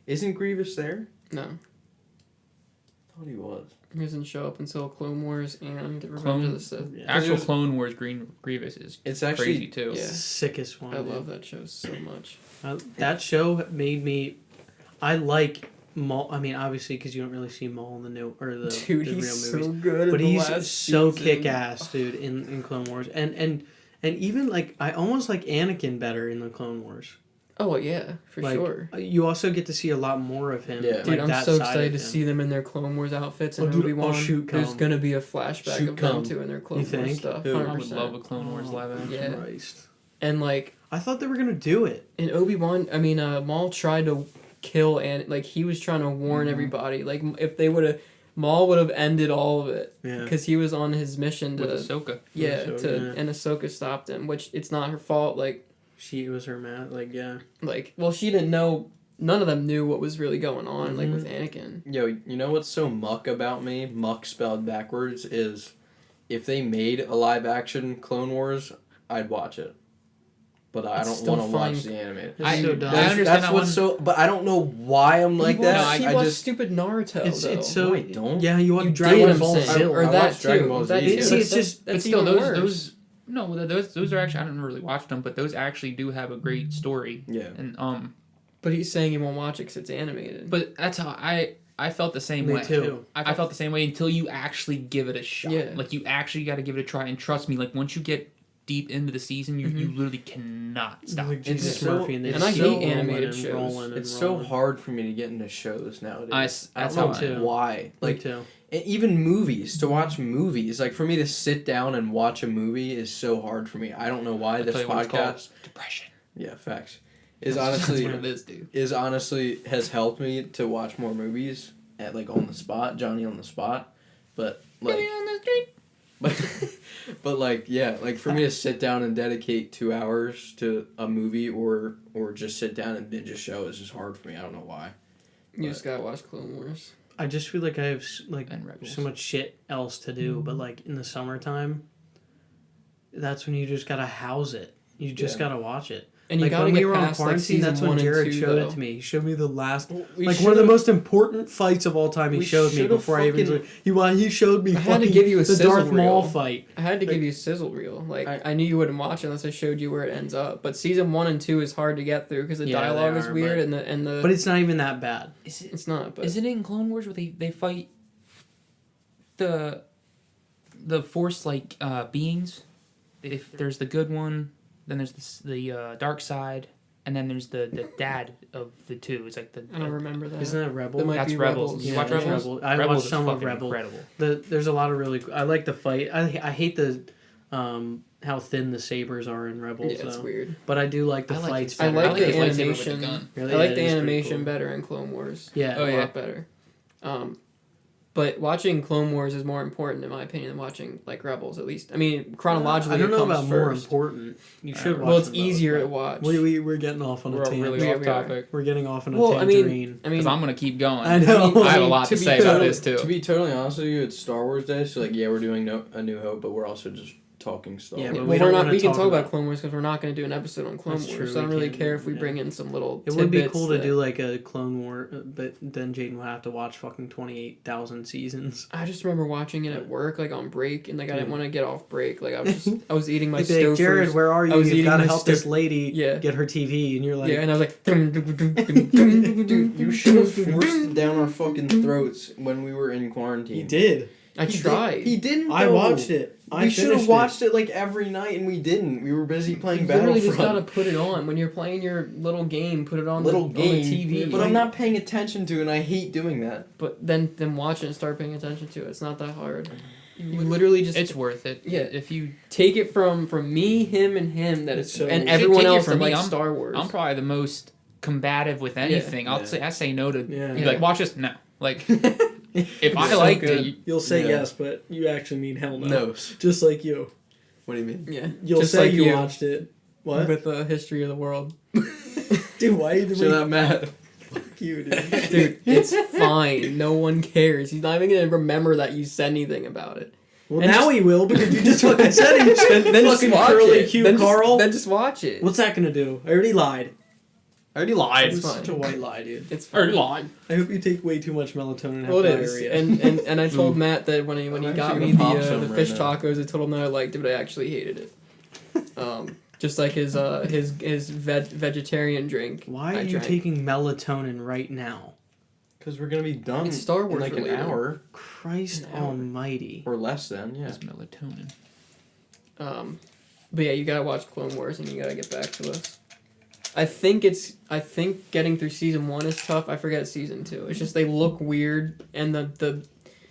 Isn't Grievous there? No. I thought he was. He doesn't show up until Clone Wars and Revenge Clone- of the Sith. Yeah. Actual There's- Clone Wars Grievous is It's actually crazy too. Yeah. Sickest one. I dude. love that show so much. That show made me. I like Maul. I mean, obviously, because you don't really see Maul in the new or the Dude, the real he's movies. so good. But in the he's last so season. kick ass, dude, in Clone Wars, and even like I almost like Anakin better in the Clone Wars. Oh yeah, for Like, sure. You also get to see a lot more of him. Yeah. like Dude, I'm that so side excited of to him. see them in their Clone Wars outfits and Oh, dude, Obi-Wan. oh, shoot, There's come. gonna be a flashback Shoot, of come. them too in their Clone You Wars think? stuff. Who? 100%. I would love a Clone Wars live action. Yeah. Christ. And like I thought they were gonna do it. in Obi-Wan, I mean, Maul tried to kill and like he was trying to warn everybody. Like if they would have, Maul would have ended all of it Yeah. because he was on his mission to With Ahsoka. yeah Ahsoka, to yeah. and Ahsoka stopped him, which it's not her fault. She was her man. Like yeah. Well, she didn't know. None of them knew what was really going on, like Mhm. with Anakin. Yo, you know what's so muck about me? Muck spelled backwards is if they made a live action Clone Wars, I'd watch it. But I It's don't still want to watch fine. the animated. It's so dumb. That's, I understand that's that what's one. so. But I don't know why I'm like he that. Watched, he I watched just stupid Naruto. It's though. so No, I don't. yeah. You want You Dragon did, I'm Ball saying. Z. Or I that watched Dragon too. Ball That Z. too. See, But it's just- that's But still, even those worse. no, those are actually I didn't really watch them, but those actually do have a great story. Yeah. And But he's saying he won't watch it because it's animated. But that's how I felt the same Me way. too. I felt the same way until you actually give it a shot. Yeah. Like, you actually got to give it a try. And trust me, like, once you get deep into the season, you literally cannot stop. Like It's Jesus so- Murphy, and, and I hate animated shows. It's so hard for me to get into shows nowadays. I that's don't how know I am. why. Like, Like, too. and even movies, to watch movies. Like, for me to sit down and watch a movie is so hard for me. I don't know why. I'll This tell you what it's called. podcast, Depression. yeah, facts, is That's honestly what it is, dude. has helped me to watch more movies at like on the spot, Johnny on the spot. But like, but like, yeah, like for me to sit down and dedicate 2 hours to a movie or just sit down and binge a show is just hard for me. I don't know why. You just gotta watch Clone Wars. I just feel like I have And Rebels. so much shit else to do, but like in the summertime, that's when you just gotta house it. You just gotta watch it. And you Like gotta when get we were on past like quarantine, season that's when 1 and Jared 2, showed though. it to me. He showed me the last, We like one of the should've- most important fights of all time. He we showed me should've before I even. fucking- He showed me. I had to fucking give you a the sizzle Darth Maul reel. fight. I had to give you a sizzle reel. Like I knew you wouldn't watch it unless I showed you where it ends up. But season 1 and 2 is hard to get through because the Yeah, they dialogue is are, weird but- and the. But it's not even that bad. Is it? it's not. But Is it in Clone Wars where they fight the Force like beings? If there's the good one, then there's the dark side, and then there's the dad of the two. It's like the. I don't remember that. Isn't that Rebel? That might That's be Rebels. You watch that's Rebels? Rebel. I Rebels watched is some of fucking Rebel. incredible. There's a lot of really. I like the fight. I hate the how thin the sabers are in Rebels. Yeah, it's though. weird. But I do like the I like fights. his- I better. like his the lightsaber with the animation. gun. Really? I like Yeah, the it is pretty animation cool. better in Clone Wars. Yeah. Oh, a yeah. lot better. But watching Clone Wars is more important in my opinion than watching like Rebels. At least I mean chronologically. I don't it know comes about more first. important. You should watch Well, it's them both, easier to but watch. We're getting off on a We're tangent. really off we are. topic. We're getting off on a Well, I tangerine. mean, Because I'm gonna keep going. I know. I have a lot to be say about totally- this too. To be totally honest with you, it's Star Wars Day, so like, yeah, we're doing A New Hope, but we're also just talking Star Yeah, Wars. but Well, we don't we're not. wanna We can talk talk about about- Clone Wars because we're not going to do an episode on Clone That's Wars. true, So I don't we really can't, care if we yeah. bring in some little. It would be tidbits cool to that- do like a Clone War, but then Jaden would have to watch fucking 28,000 seasons. I just remember watching it at work, like on break, and like I didn't Dude. want to get off break. Like I was eating my They'd be like, Stouffer's. Jared, where are you? I was You've eating got to my help this Stouffer- lady Yeah. get her TV, and you're like, Yeah, and I was like, Dude, you should have forced it down our fucking throats when we were in quarantine. he did. I tried. He didn't. I though. watched it. I We should have finished watched it like every night, and we didn't. We were busy playing You literally just gotta Battlefront. put it on when you're playing your little game. Put it on Little on game, the TV. but I'm not paying attention to it, and I hate doing that. But then watch it and start paying attention to it. It's not that hard. You literally just It's worth it. Yeah. If you, take it from me, him, and him. That It's it's so- and You everyone take it else from that me, likes I'm- Star Wars. I'm probably the most combative with anything. Yeah. I say no to. Yeah. You're like, watch this. No. Like, if I so liked good. it, You'll say Yeah. yes, but you actually mean hell no. No. Just like you. What do you mean? yeah. You'll Just say like you watched it. What? With the history of the world. Dude, why did So we not mad. fuck you, dude? Dude, it's fine. No one cares. He's not even gonna remember that you said anything about it. Well, And now just- he will because you just fucking said he Then just fucking watch curly it. Q Then Carl. Then just watch it. What's that gonna do? I already lied. I already It lied. was fine. such a white lie, dude. It's or fine. lie. I hope you take way too much melatonin and have Well, it is, diarrhea. and I told Matt that when he I'm got actually me gonna pop some the right fish now. tacos, I told him that I liked it, but I actually hated it. Just like his vegetarian drink. Why I are you drank. taking melatonin right now? Because we're gonna be done It's Star Wars in like related. an hour Christ An hour. almighty. or less. Then yeah. It's melatonin. But yeah, you gotta watch Clone Wars and you gotta get back to us. I think getting through season 1 is tough. I forget season 2. It's just they look weird and the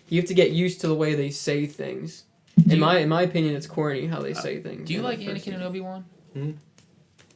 you have to get used to the way they say things. In my opinion, it's corny how they say things. Do you in like the first Anakin season. and Obi-Wan? Hmm?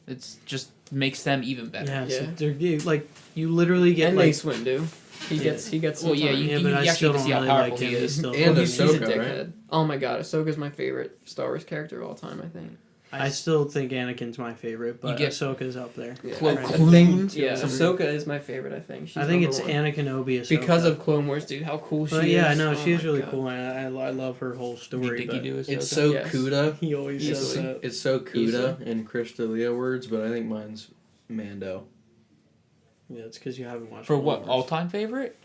It's just makes them even better. Yeah, so Yeah. they're dude, like you literally get And like Mace Windu. He gets some Well, yeah, time. you- yeah, but I actually still get to don't see how really powerful like he him. is. He's still And He's a Ahsoka, dickhead. right? Oh my god, Ahsoka's my favorite Star Wars character of all time, I think. I still think Anakin's my favorite, but get- Ahsoka's up there. Yeah, Clo- I Clone think, yeah, Some- Ahsoka is my favorite, I think. She's I think number it's one. Anakin Obi Ahsoka. Because of Clone Wars, dude. How cool she Well, is. yeah, I know Oh she's my really God. cool, and I love her whole You story. think But you do Ahsoka? It's so Yes. Cuda. he always says Easily. that. It's so Easily. Cuda in Chris D'Elia words, but I think mine's Mando. Yeah, it's because you haven't watched. For Clone what? Wars. All-time favorite?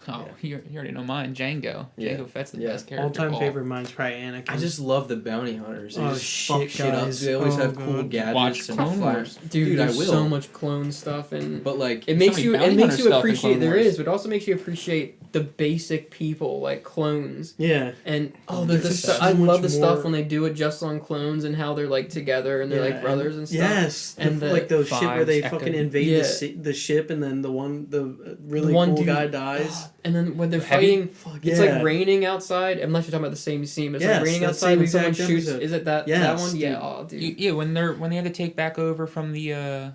Oh, you already know mine. Django. Yeah. Jango Fett's the Yeah. best character. All-time of all. favorite mine's probably Anakin. I just love the bounty hunters. They Oh, just shit, fuck shit up. guys. They always Oh, have cool God. gadgets Watch and Clone fire. Wars. Dude, I there's will. so much clone stuff, and But like, it makes so you many bounty hunter stuff in appreciate. Clone There Wars. is, but it also makes you appreciate the basic people like clones. Yeah. And there's the just stuff. so I love much the stuff more- when they do it just on clones and how they're like together and they're like brothers and stuff. Yes, And the like those shit where they Fives, fucking Echo. invade Yeah. the ship and then the really The one cool dude- guy dies. And then when they're Heavy? fighting, Fuck it's yeah. like raining outside. Unless you're talking about the same scene, but it's Yes, like raining that outside same when someone exact shoots. episode. Is it that Yes, one? dude. Yeah. Oh, dude. Yeah, when they had to take back over from the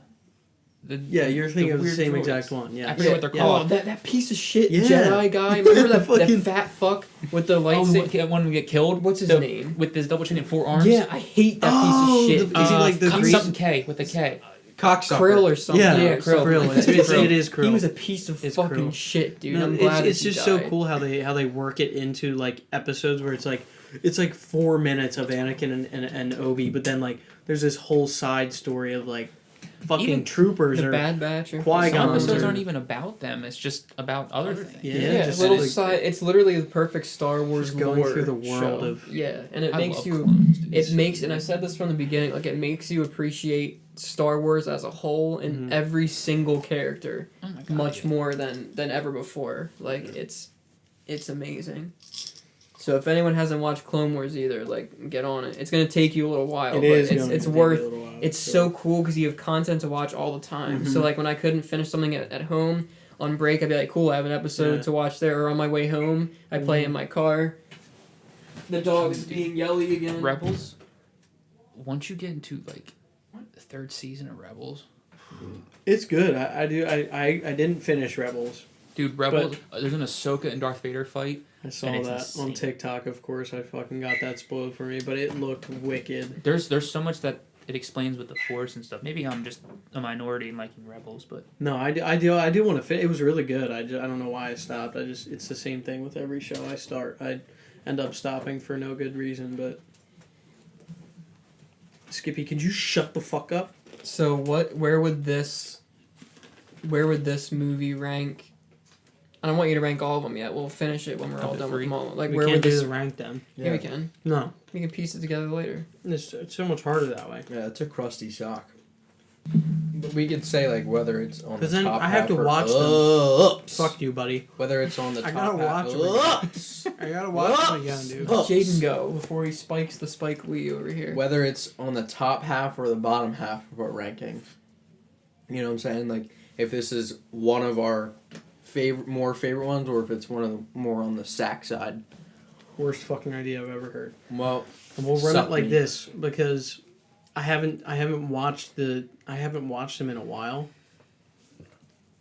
Yeah, you're thinking of the weird same droids. exact one. Yeah. I forget what they're Yeah. called. Oh, that piece of shit Yeah. Jedi guy. Remember that Fucking- fat fuck with the Oh, lightsaber? one get killed. What's his The- name? With his double chin and 4 arms. Yeah, I hate that Oh, piece of shit. the- is he like the Something grease- K with a K. cocksucker. Krill or something? Yeah, Krill. Krill. It is Krill. He was a piece of It's fucking Krill. shit, dude. No, I'm glad it's he just so died. cool how they work it into like episodes where it's like 4 minutes of Anakin and Obi, but then like there's this whole side story of like fucking Even troopers The or Bad Batch. Or Qui-Gon Some something. episodes or- aren't even about them. It's just about other things. Yeah, just just little like- side. It's literally the perfect Star Wars Just going lore through the world show. of- yeah, and it I makes love you. clones, dude. It makes, and I said this from the beginning, like it makes you appreciate Star Wars as a whole and Mhm. every single character Oh my God, much yeah. more than ever before. Like it's amazing. So if anyone hasn't watched Clone Wars either, like get on it. It's gonna take you a little while, It but is. it's gonna it's take worth. a little while, It's so- so cool because you have content to watch all the time. So Mhm. like when I couldn't finish something at home on break, I'd be like, cool, I have an episode Yeah. to watch there. Or on my way home, I play Mhm. in my car. The dog is being yelly again. Rebels. Once you get into like the 3rd season of Rebels, It's good. I didn't finish Rebels. dude, Rebels. There's an Ahsoka and Darth Vader fight. I saw And it's that on insane. TikTok, of course. I fucking got that spoiled for me, but it looked wicked. There's so much that it explains with the Force and stuff. Maybe I'm just a minority in liking Rebels, but No, I do want to fit. It was really good. I don't know why I stopped. It's the same thing with every show I start. I end up stopping for no good reason, but Skippy, could you shut the fuck up? So where would this movie rank? I don't want you to rank all of them yet. We'll finish it when we're all Top done with three. them all. Like We where can't would do this? the rank them. Yeah, we can. No, We can piece it together later. it's so much harder that way. Yeah, it's a crusty shock. But we could say like whether it's on the 'Cause then top I have half to or watch them. ups. Fuck you, buddy. Whether it's on the I top gotta half. watch them again. Ups. I gotta watch them again, dude. Ups. Jaden go before he spikes the Spike Lee over here. Whether it's on the top half or the bottom half of our ranking. You know what I'm saying? Like if this is one of our favorite ones, or if it's one of the more on the sack side. Worst fucking idea I've ever heard. Well, And we'll run Suck it like me. this because I haven't watched them in a while.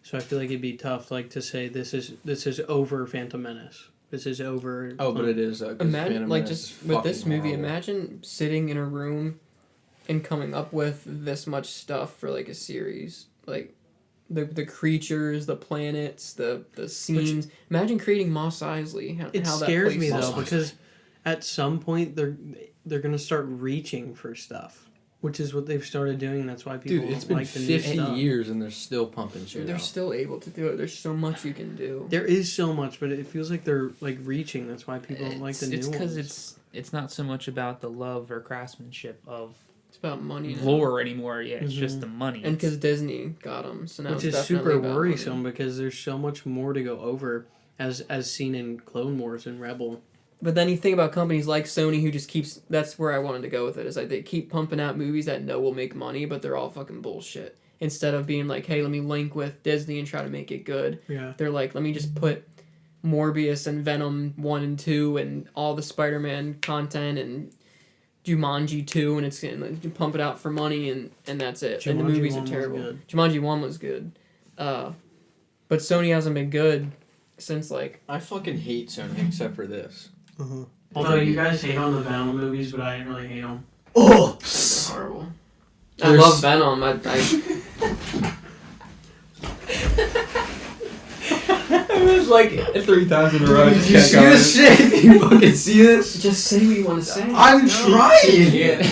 So I feel like it'd be tough like to say this is over Phantom Menace. This is over. oh, but it is. 'Cause Imagine, Phantom like, Menace just is with this fucking movie, horrible. imagine sitting in a room and coming up with this much stuff for, like, a series. Like, the creatures, the planets, the scenes. Imagine creating Mos Eisley. It how scares that me plays though out. because at some point they're gonna start reaching for stuff, which is what they've started doing. That's why people Dude, it's been like the new 50 stuff. years and they're still pumping shit They're out. still able to do it. There's so much you can do. There is so much, but it feels like they're like reaching. That's why people don't like the new It's because ones. it's not so much about the love or craftsmanship of It's about money now. lore anymore. Yeah, it's Mhm. just the money. And because Disney got them, so now Which it's is super definitely about worrisome money. because there's so much more to go over as seen in Clone Wars and Rebel. But then you think about companies like Sony who just keeps. That's where I wanted to go with it. Is like they keep pumping out movies that know will make money, but they're all fucking bullshit. Instead of being like, hey, let me link with Disney and try to make it good. Yeah. They're like, let me just put Morbius and Venom 1 and 2 and all the Spider-Man content and Jumanji 2 and it's gonna like, pump it out for money and that's it. and the Jumanji movies 1 are was terrible. good. Jumanji 1 was good. But Sony hasn't been good since like I fucking hate Sony except for this. Although you guys hate on the Venom movies, but I didn't really hate them. Oh! horrible. I There's- love Venom. It was like 3 times in a row. Did you see this shit? You fucking see this? just say what you want to say. I'm trying!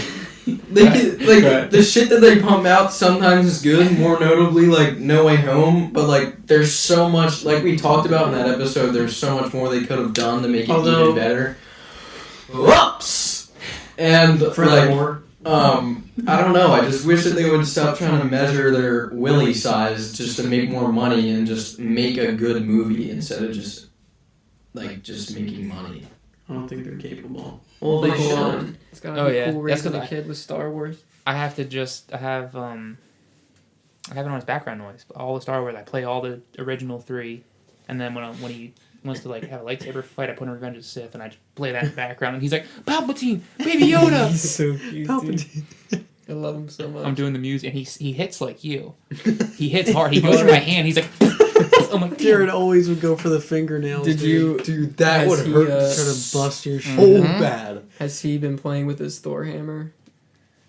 The shit that they pump out sometimes is good. More notably, like No Way Home. But like, there's so much. Like we talked about in that episode, there's so much more they could have done to make it even better. Whoops. And Furthermore, I don't know. I just wish that they would stop trying to measure their willy size just to make more money and just make a good movie instead of just making money. I don't think they're capable. Well, they Hold should. on. It's gotta Oh, be yeah. cool That's raising a 'cause kid with Star Wars. I have it on as background noise. All the Star Wars, I play all the original 3, and then when he wants to like have a lightsaber fight, I put in Revenge of the Sith, and I just play that in the background, and he's like, Palpatine, Baby Yoda. He's so cute, Palpatine. dude. I love him so much. I'm doing the music, and he hits like you. He hits hard. He goes for my hand. He's like, I'm like, Jared always would go for the fingernails. Did you? Dude, that Has would he, hurt Try to bust your shit. so Mhm. bad. Has he been playing with his Thor hammer?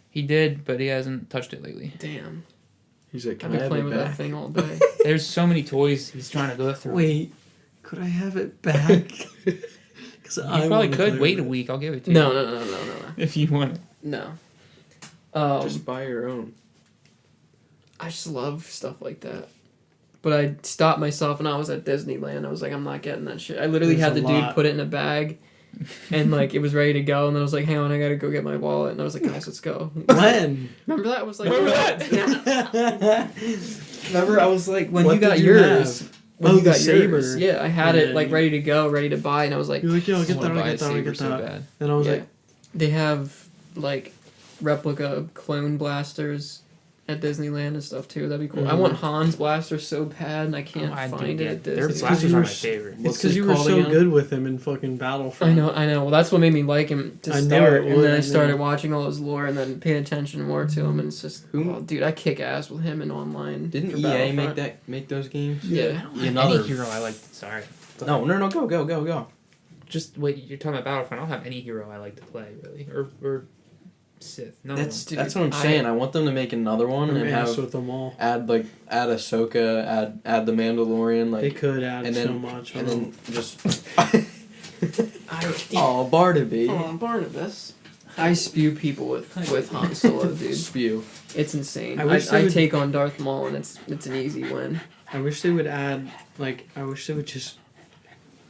He did, but he hasn't touched it lately. Damn. He's like, I've can I been have playing it with that back? thing all day. There's so many toys he's trying to go through. Wait, could I have it back? Because You probably could wait a week. I'll give it to you. No. If you want it. No. Just buy your own. I just love stuff like that. But I stopped myself when I was at Disneyland. I was like, I'm not getting that shit. I literally There's had the a dude lot. put it in a bag, and like it was ready to go. And then I was like, hang on, I gotta go get my wallet. And I was like, guys, let's go. When? Remember that? I was like, Remember that? Remember I was like, when What you got did you yours. have? When Oh, you the got yours. saber. Yeah, I had it Yeah. like ready to go, ready to buy, and I was like, You're like, yo, I get that, wanna buy I a get that, I saber get so that. bad. Then I was yeah. like, They have like replica clone blasters at Disneyland and stuff too. That'd be cool. I Mhm. want Han's blaster so bad, and I can't I do find it get at their Disney. blasters you are were my favorite. it's What's because it you were called so again? good with him in fucking Battlefront. I know. Well, that's what made me like him to I knew start, it and would, then I I started knew. watching all his lore, and then paying attention more to him, and it's just, Who- oh, dude, I kick ass with him in online. Didn't for EA Battlefront. make those games? Yeah. Another. Any hero I like. Sorry. No, go. Just wait. You're talking about Battlefront. I don't have any hero I like to play really, or Sith. No. That's Dude, what I'm saying. I want them to make another one I'm and ass have with them all. add Ahsoka, add the Mandalorian, They like, could add and so then- much. and then just. I, Oh, Barnaby. oh, Barnabas. I spew people with Han Solo, dude. Spew. It's insane. I I, wish they I would- take on Darth Maul, and it's an easy win. I wish they would add, like, I wish they would just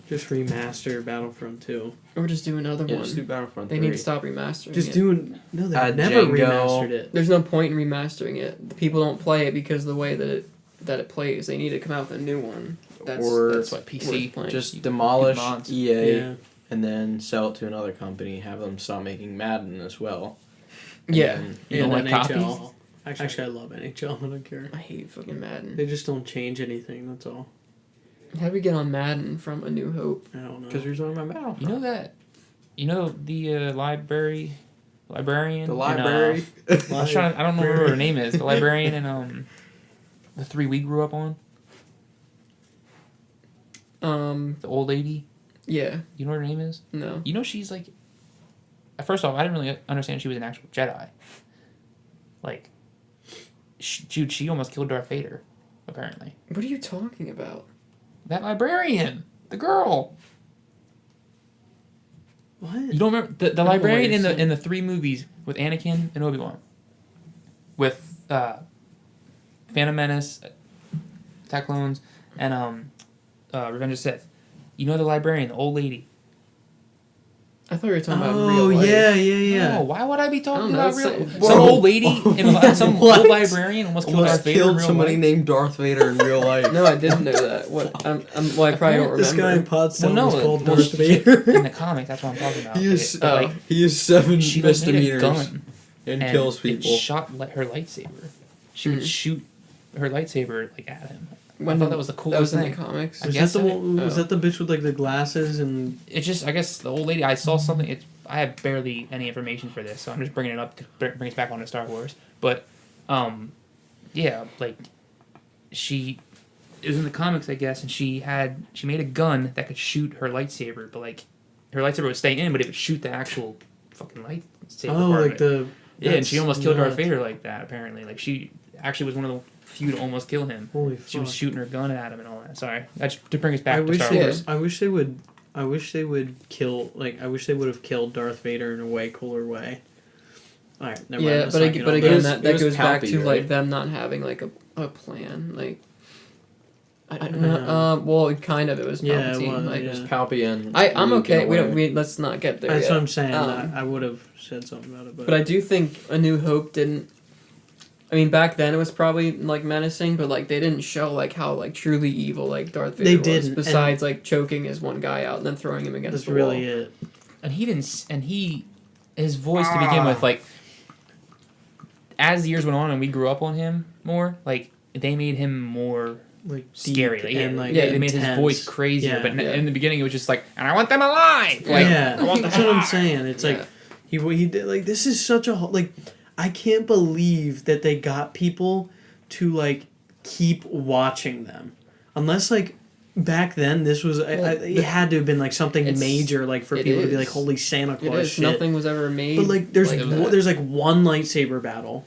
remaster Battlefront 2. Or just do another Yeah, one. just do Battlefront They 3. need to stop remastering Just it. doing, no, they Add never Django. remastered it. There's no point in remastering it. The people don't play it because of the way that it plays. They need to come out with a new one. That's Or what PC, worth playing. Just demolish mods. EA Yeah. and then sell it to another company. Have them stop making Madden as well. Yeah. And You don't And like NHL. Actually, I love NHL. I don't care. I hate fucking Madden. They just don't change anything, that's all. How do we get on Madden from A New Hope? I don't know. because you're talking about Battlefront. You know that. You know the librarian. The in, library. I was trying. I don't know what her name is. The librarian in the 3 we grew up on. The old lady. Yeah. You know what her name is? No. You know she's like. First off, I didn't really understand she was an actual Jedi. Like, she almost killed Darth Vader, apparently. What are you talking about? That librarian, the girl. What? You don't remember the know what librarian you're in the 3 movies with Anakin and Obi-Wan, with Phantom Menace, Attack Clones, and Revenge of the Sith. You know the librarian, the old lady. I thought you were talking about Oh, real life. yeah. No, why would I be talking I about don't know, real? it's- Some Whoa. old lady and some What? old librarian almost killed Darth Vader in killed real somebody life. named Darth Vader in real life. No, I didn't know that. What? Well, I probably don't This guy in remember. Potsdam Well, no, was called well, Darth she- Vader. In the comic, that's what I'm talking about. He is Oh. Like, he is 7 she like, made a misdemeanors gun and kills it people. shot her lightsaber. She would shoot her lightsaber like at him. When I thought that was the That coolest was in thing. the comics. I Was guess that the so. one, was Oh. that the bitch with like the glasses and It's just, I guess the old lady. I saw something. I have barely any information for this, so I'm just bringing it up to bring us back onto Star Wars. But, yeah, like it was in the comics, I guess, and she made a gun that could shoot her lightsaber, but like her lightsaber would stay in, but it would shoot the actual fucking lightsaber. oh part like of it. the Yeah, and she that's almost killed Darth nuts. Vader like that. Apparently, like she actually was one of the few to almost kill him. Holy She fuck. was shooting her gun at him and all that. Sorry, that's to bring us back I to wish Star they Wars. I wish they would kill I wish they would have killed Darth Vader in a way cooler way. All right, never mind. Yeah, let's but, not get but on again, that. that was goes back Palpy, to right? like them not having like a plan. Like, I don't Yeah. know. Well, kind of. It was Yeah, it Palpatine. was, like, yeah. It was Palpy and I'm Luke in okay. a We way. don't. Let's not get there That's yet. what I'm saying. I would have said something about it, But I do think A New Hope didn't. I mean, back then it was probably like menacing, but like they didn't show like how like truly evil like Darth Vader They was. didn't, Besides like choking his one guy out and then throwing him against that's the really wall. it. And his voice to begin with, like, as the years went on and we grew up on him more, like, they made him more Like scary. deep Like, and like they made his intense. voice crazier. Yeah. But Yeah. in the beginning, it was just like, and I want them alive. Like, yeah, I want that's them what I'm alive. saying. It's like he did like this is such a like I can't believe that they got people to like keep watching them unless like back then this was it had to have been like something It's- major like for it people to be is. like holy Santa It Claus is. shit. Nothing was ever made. But like there's that. there's like one lightsaber battle,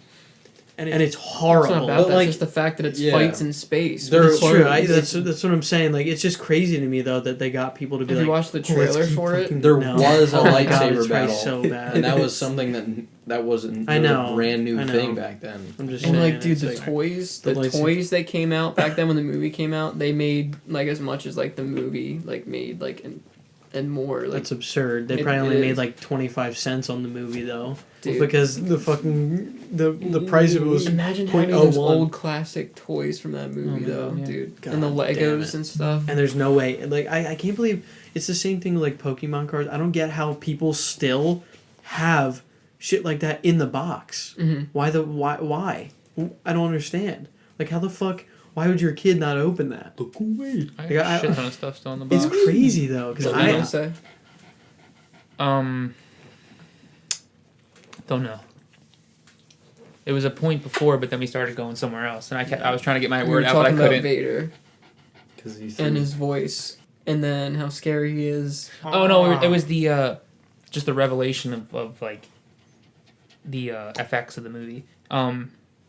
and it's It's horrible. not about But, that. like, it's just the fact that it's yeah. fights in space. There- with That's true. clones. That's what I'm saying. Like it's just crazy to me though that they got people to be Have like. you watched the "Oh, let's trailer keep for it? fucking-" There No. was a Oh my God, lightsaber it's probably battle, so bad. and that was something that wasn't I was know, a brand new I know. thing back then. I'm just And saying. like, dude, it's the like- toys, the the lightsaber- toys that came out back then when the movie came out, they made like as much as like the movie like made like and more. Like, That's absurd. They It- probably it only made is. like 25 cents on the movie though, dude, because the fucking the price of it was. imagine having those 0.01. old classic toys from that movie Oh my though, God, yeah. dude, God and the damn Legos it. and stuff. And there's no way. Like I can't believe it's the same thing with, like Pokemon cards. I don't get how people still have shit like that in the box. Mm-hmm. Why? I don't understand. Like how the fuck? Why would your kid not open that? I Like, got I- a shit ton of stuff still in the box. It's crazy though, because What were you I gonna say? Don't know. It was a point before, but then we started going somewhere else, and I was trying to get my We were word out, but I talking about couldn't. Vader Because he's and his voice, and then how scary he is. Oh no, it was the just the revelation of like the effects of the movie.